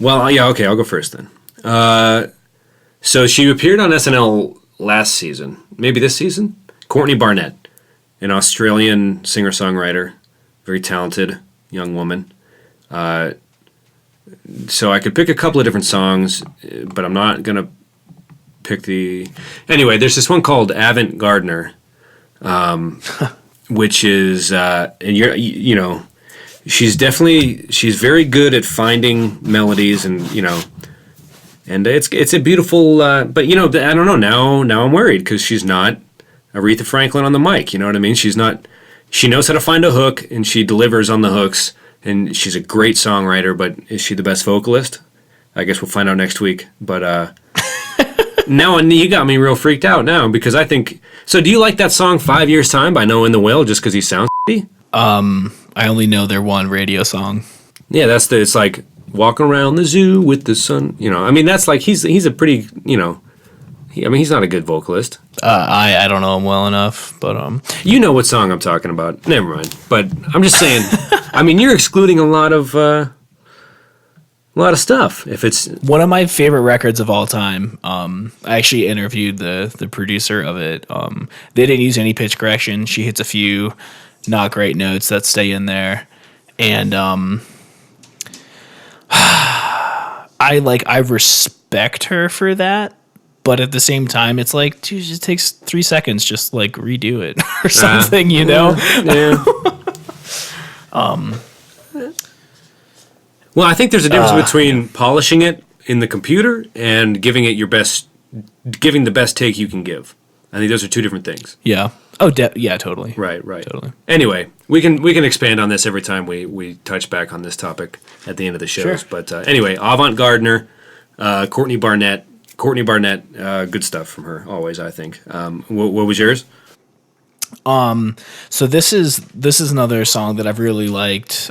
Well, yeah, okay, I'll go first then. So she appeared on SNL last season, maybe this season. Courtney Barnett, an Australian singer-songwriter, very talented young woman. So I could pick a couple of different songs, but I'm not going to pick the... Anyway, there's this one called Avant Gardner, which is, and you know, she's very good at finding melodies, and and it's a beautiful. But I don't know. Now I'm worried because she's not Aretha Franklin on the mic. You know what I mean? She's not. She knows how to find a hook, and she delivers on the hooks, and she's a great songwriter. But is she the best vocalist? I guess we'll find out next week. But now you got me real freaked out now because I think. So do you like that song 5 Years Time by Noah in the Whale just because he sounds? I only know their one radio song. Yeah, it's like walking around the zoo with the sun. I mean, that's like he's a pretty, he's not a good vocalist. I don't know him well enough, but you know what song I'm talking about. Never mind. But I'm just saying. I mean, you're excluding a lot of stuff. If it's one of my favorite records of all time. I actually interviewed the producer of it. They didn't use any pitch correction. She hits a few not great notes that stay in there, and I respect her for that, but at the same time it's like, dude, it just takes 3 seconds, just like redo it or something, Yeah. Well, I think there's a difference between polishing it in the computer and giving it giving the best take you can give. I think those are two different things. Yeah. Oh, yeah, totally. Right. Totally. Anyway, we can expand on this every time we touch back on this topic at the end of the shows. Sure. But anyway, Avant Gardner, Courtney Barnett, good stuff from her always. I think. What was yours? So this is another song that I've really liked.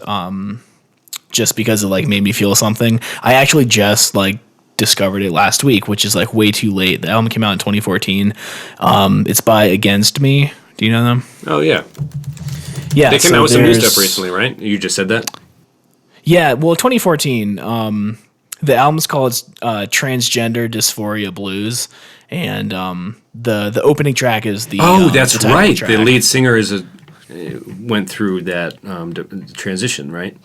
Just because it like made me feel something. I actually just like discovered it last week, which is like way too late. The album came out in 2014. It's by Against Me. Do you know them? Oh yeah. Yeah. They came out with some new stuff recently, right? You just said that? Yeah, well 2014. The album's called Transgender Dysphoria Blues, and the opening track is the that's the title right. track. The lead singer went through that transition, right?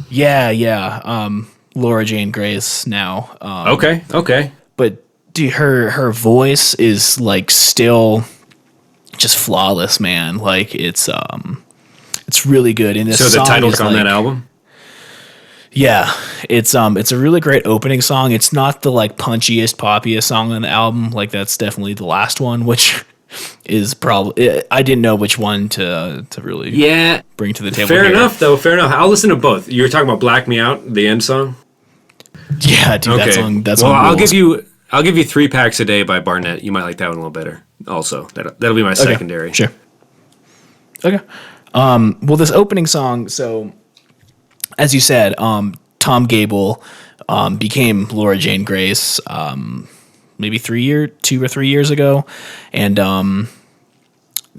Yeah. Laura Jane Grace now. Okay. But dude, her voice is like still just flawless, man. Like it's really good. And this so the song title's is on like, that album? Yeah, it's a really great opening song. It's not the like punchiest, poppiest song on the album. Like that's definitely the last one, which is probably I didn't know which one to really bring to the table. Fair enough. I'll listen to both. You were talking about "Black Me Out," the end song. Yeah, dude, okay. That's well, I'll give you 3 Packs a Day by Barnett. You might like that one a little better. Also, that'll be my secondary. Sure. Okay. Well, this opening song. So, as you said, Tom Gable became Laura Jane Grace maybe 2 or 3 years ago, and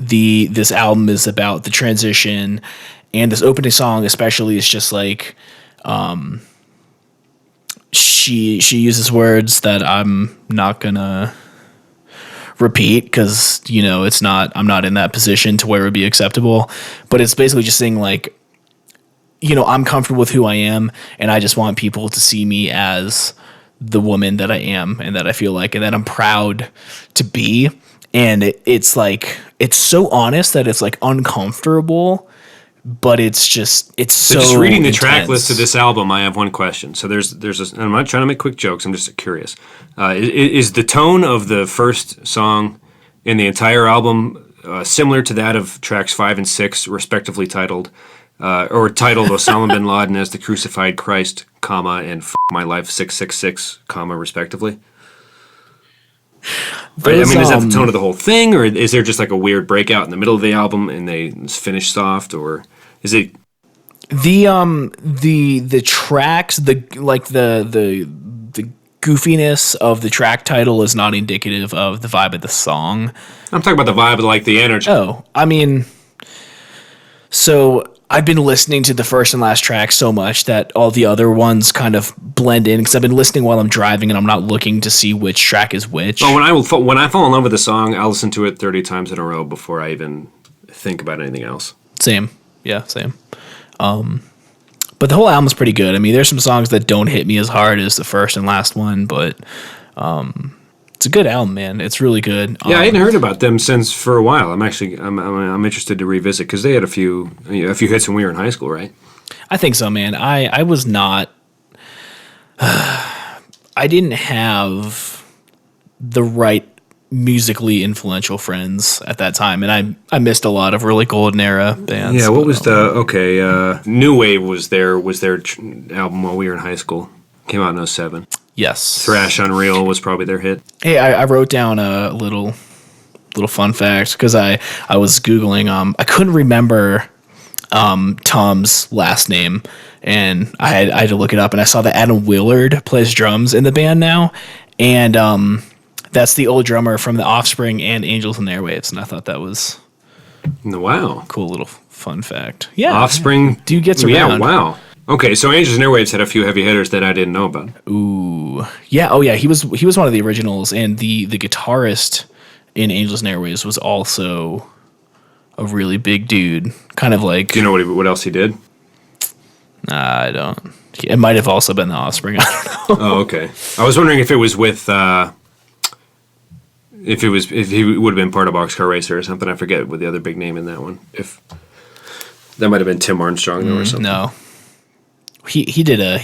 this album is about the transition, and this opening song especially is just like she uses words that I'm not gonna repeat because I'm not in that position to where it would be acceptable, but it's basically just saying like, I'm comfortable with who I am, and I just want people to see me as the woman that I am and that I feel like and that I'm proud to be. And it's like, it's so honest that it's like uncomfortable, but it's so just reading the intense. track list of this album, I have one question. So there's and I'm not trying to make quick jokes, I'm just curious. Is the tone of the first song in the entire album similar to that of tracks 5 and 6, respectively titled Osama bin Laden as the Crucified Christ, comma, and F My Life 666, comma, respectively? Is that the tone of the whole thing, or is there just like a weird breakout in the middle of the album and they finish soft, or is it the tracks, the goofiness of the track title is not indicative of the vibe of the song? I'm talking about the vibe of like the energy. Oh, so I've been listening to the first and last track so much that all the other ones kind of blend in, because I've been listening while I'm driving and I'm not looking to see which track is which. Oh, when I fall in love with a song, I'll listen to it 30 times in a row before I even think about anything else. Same. Yeah, same. But the whole album's pretty good. There's some songs that don't hit me as hard as the first and last one, but it's a good album, man. It's really good. Yeah, I hadn't heard about them since for a while. I'm interested to revisit because they had a few hits when we were in high school, right? I think so, man. I was not. I didn't have the right musically influential friends at that time, and I missed a lot of really golden era bands. Yeah, what was New Wave was their album while we were in high school. Came out in 2007. Yes. Thrash Unreal was probably their hit. Hey, I wrote down a little fun fact because I was Googling. I couldn't remember Tom's last name, and I had to look it up, and I saw that Adam Willard plays drums in the band now, and that's the old drummer from The Offspring and Angels and Airwaves, and I thought that was wow, cool little fun fact. Yeah, Offspring dude gets around. Yeah, wow. Okay, so Angels and Airwaves had a few heavy hitters that I didn't know about. Ooh, yeah. Oh, yeah. He was one of the originals, and the guitarist in Angels and Airwaves was also a really big dude. Kind of like. Do you know what else he did? I don't. It might have also been The Offspring. I don't know. Oh, okay. I was wondering if it was with. If he would have been part of Boxcar Racer or something. I forget what the other big name in that one. If that might have been Tim Armstrong though, or something. No. He did a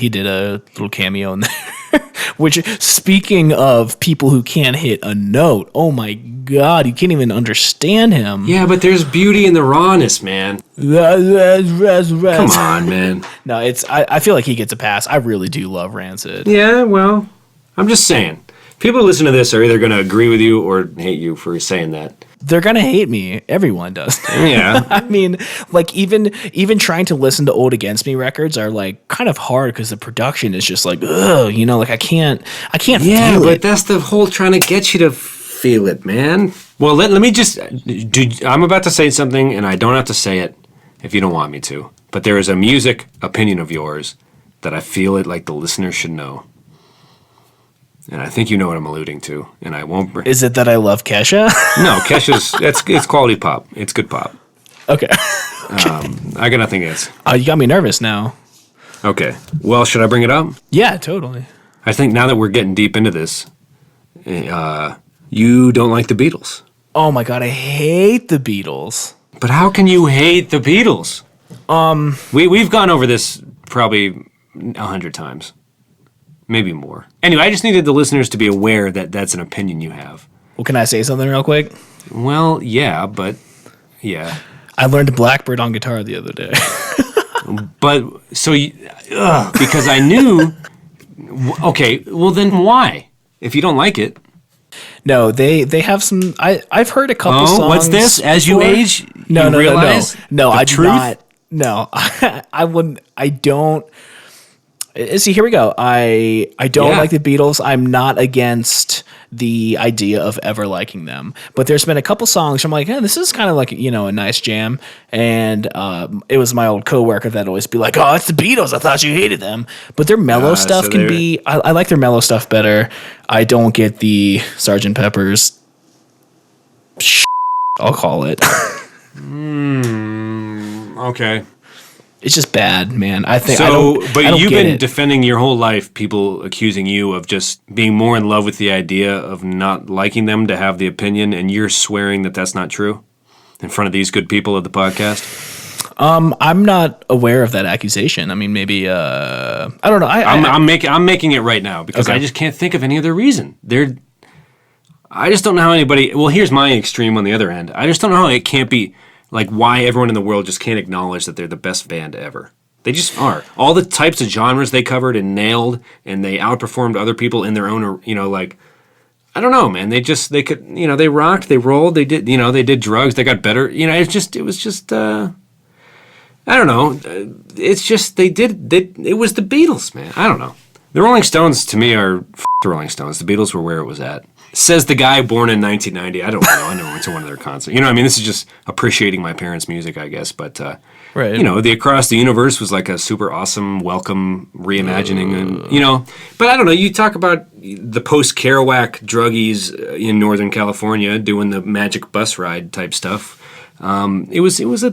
little cameo in there. Which, speaking of people who can't hit a note, oh my God, you can't even understand him. Yeah, but there's beauty in the rawness, man. Come on, man. No, I feel like he gets a pass. I really do love Rancid. Yeah, well, I'm just saying. People who listen to this are either going to agree with you or hate you for saying that. They're going to hate me. Everyone does. Yeah. Like even trying to listen to old Against Me records are like kind of hard because the production is just like, ugh, like I can't feel it. Yeah, but that's the whole trying to get you to feel it, man. Well, let me just, I'm about to say something and I don't have to say it if you don't want me to. But there is a music opinion of yours that I feel it like the listener should know. And I think you know what I'm alluding to, and I won't. Is it that I love Kesha? No, Kesha's it's quality pop. It's good pop. Okay. I got nothing else. You got me nervous now. Okay. Well, should I bring it up? Yeah, totally. I think now that we're getting deep into this, you don't like the Beatles. Oh my God, I hate the Beatles. But how can you hate the Beatles? We've gone over this probably 100 times. Maybe more. Anyway, I just needed the listeners to be aware that that's an opinion you have. Well, can I say something real quick? Well, yeah, but yeah. I learned Blackbird on guitar the other day. But, so, because I knew, okay, well then why? If you don't like it. No, they have some, I've heard a couple songs. What's this? As you age, no, realize no, the I truth? do not. No, I wouldn't, I don't. See, here we go. I don't like the Beatles. I'm not against the idea of ever liking them, but there's been a couple songs I'm like, this is kind of like, a nice jam. And it was my old coworker that'd always be like, oh, it's the Beatles, I thought you hated them. But their mellow stuff can be, I like their mellow stuff better. I don't get the Sgt. Pepper's I'll call it. Okay. It's just bad, man. But you've been defending your whole life people accusing you of just being more in love with the idea of not liking them to have the opinion, and you're swearing that that's not true in front of these good people of the podcast. I'm not aware of that accusation. I mean, maybe I don't know. I'm making it right now because I just can't think of any other reason. I just don't know how anybody. Well, here's my extreme on the other end. I just don't know how it can't be. Like, why everyone in the world just can't acknowledge that they're the best band ever. They just are. All the types of genres they covered and nailed, and they outperformed other people in their own, I don't know, man. They could, they rocked, they rolled, they did drugs, they got better. It was just, I don't know. It's just, it was the Beatles, man. I don't know. The Rolling Stones, to me, are the Rolling Stones. The Beatles were where it was at. Says the guy born in 1990. I don't know. I never went to one of their concerts. This is just appreciating my parents' music, I guess. But, right. The Across the Universe was like a super awesome, welcome reimagining. And, but I don't know. You talk about the post-Kerouac druggies in Northern California doing the magic bus ride type stuff. It was a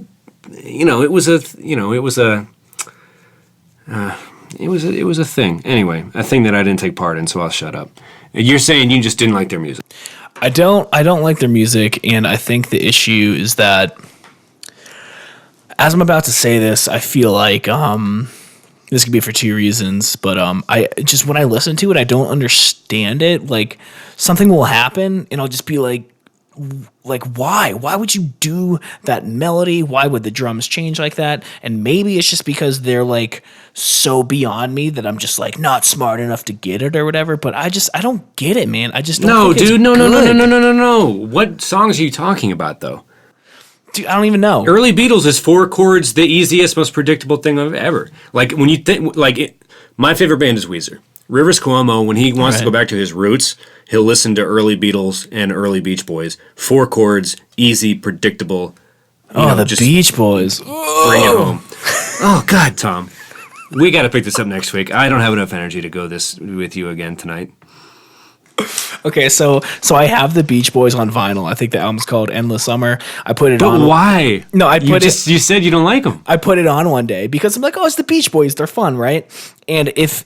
thing. Anyway, a thing that I didn't take part in, so I'll shut up. You're saying you just didn't like their music. I don't like their music, and I think the issue is that as I'm about to say this, I feel like this could be for two reasons, but I just when I listen to it, I don't understand it. Like something will happen, and I'll just be like why would you do that melody? Why would the drums change like that? And maybe it's just because they're like so beyond me that I'm just like not smart enough to get it or whatever, but I don't get it, man. I just don't think no. What songs are you talking about though? Dude, I don't even know. Early Beatles is 4 chords, the easiest, most predictable thing I've ever. Like when you think my favorite band is Weezer. Rivers Cuomo, when he wants to go back to his roots, he'll listen to early Beatles and early Beach Boys. 4 chords, easy, predictable. The Beach Boys. Bring it home. Oh, God, Tom. We got to pick this up next week. I don't have enough energy to go this with you again tonight. Okay, so I have the Beach Boys on vinyl. I think the album's called Endless Summer. I put it on. But why? No, You said you don't like them. I put it on one day because I'm like, oh, it's the Beach Boys. They're fun, right? And if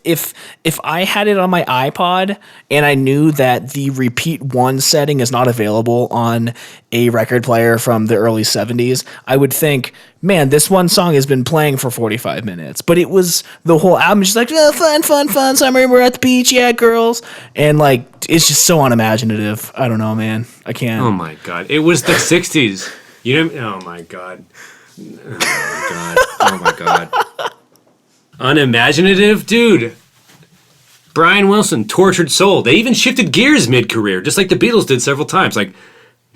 I had it on my iPod and I knew that the repeat 1 setting is not available on a record player from the early 70s, I would think, man, this one song has been playing for 45 minutes. But it was the whole album just like, oh, fun, summer, we're at the beach, yeah, girls. And like, it's just so unimaginative. I don't know, man. I can't. Oh my God. It was the 60s. You didn't, oh my God. Oh my God. Unimaginative? Dude. Brian Wilson, Tortured Soul. They even shifted gears mid-career, just like the Beatles did several times. Like,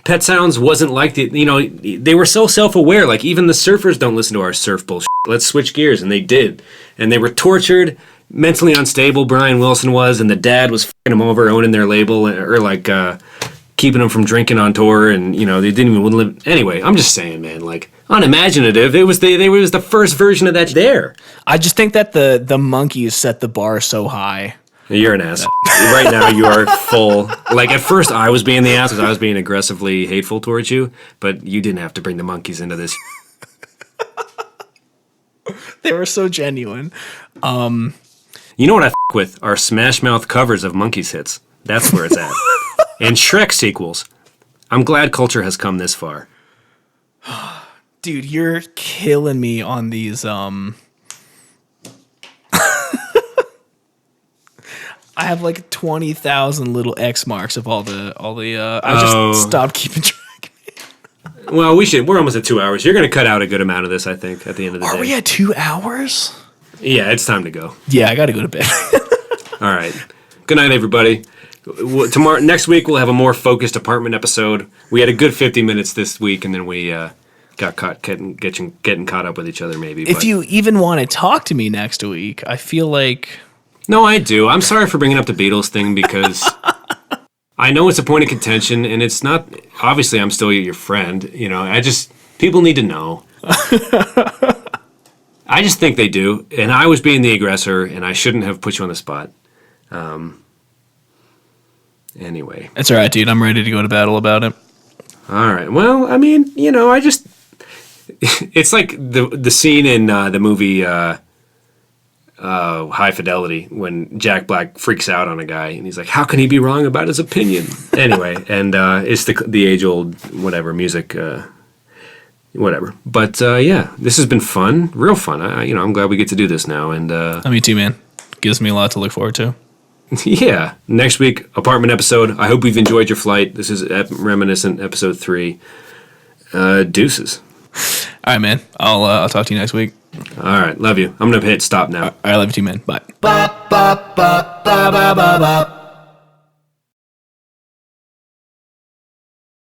Pet Sounds wasn't like they were so self-aware. Like, even the surfers don't listen to our surf bullshit. Let's switch gears. And they did. And they were tortured, mentally unstable, Brian Wilson was, and the dad was fucking him over, owning their label, or like keeping them from drinking on tour, and, they didn't even live. Anyway, I'm just saying, man, like, unimaginative. It was the first version of that there. I just think that the Monkees set the bar so high. You're an ass. Right now you are full. Like at first I was being the ass because I was being aggressively hateful towards you, but you didn't have to bring the Monkees into this. They were so genuine. You know what I with? Are Smash Mouth covers of Monkees hits. That's where it's at. And Shrek sequels. I'm glad culture has come this far. Dude, you're killing me on these I have like 20,000 little X marks of all the I just stopped keeping track. Well, we're almost at 2 hours. You're going to cut out a good amount of this, I think, at the end of the day. Are we at 2 hours? Yeah, it's time to go. Yeah, I got to go to bed. All right. Good night, everybody. Next week, we'll have a more focused apartment episode. We had a good 50 minutes this week, and then we got caught getting caught up with each other, maybe. If you even want to talk to me next week, I feel like... No, I do. I'm sorry for bringing up the Beatles thing because I know it's a point of contention, and it's not... Obviously, I'm still your friend. You know, people need to know. I just think they do, and I was being the aggressor, and I shouldn't have put you on the spot. Anyway. It's all right, dude. I'm ready to go to battle about it. All right. Well, I mean, you know, it's like the scene in the movie High Fidelity when Jack Black freaks out on a guy, and he's like, how can he be wrong about his opinion? Anyway, and it's the age-old whatever music... whatever. But yeah, this has been fun, real fun. I'm glad we get to do this now. And me too, man. Gives me a lot to look forward to. Yeah, next week apartment episode. I hope you've enjoyed your flight. This is Reminiscent episode 3. Deuces. All right, man. I'll talk to you next week. All right, love you. I'm gonna hit stop now. All right, love you too, man. Bye. Ba ba ba ba ba ba ba.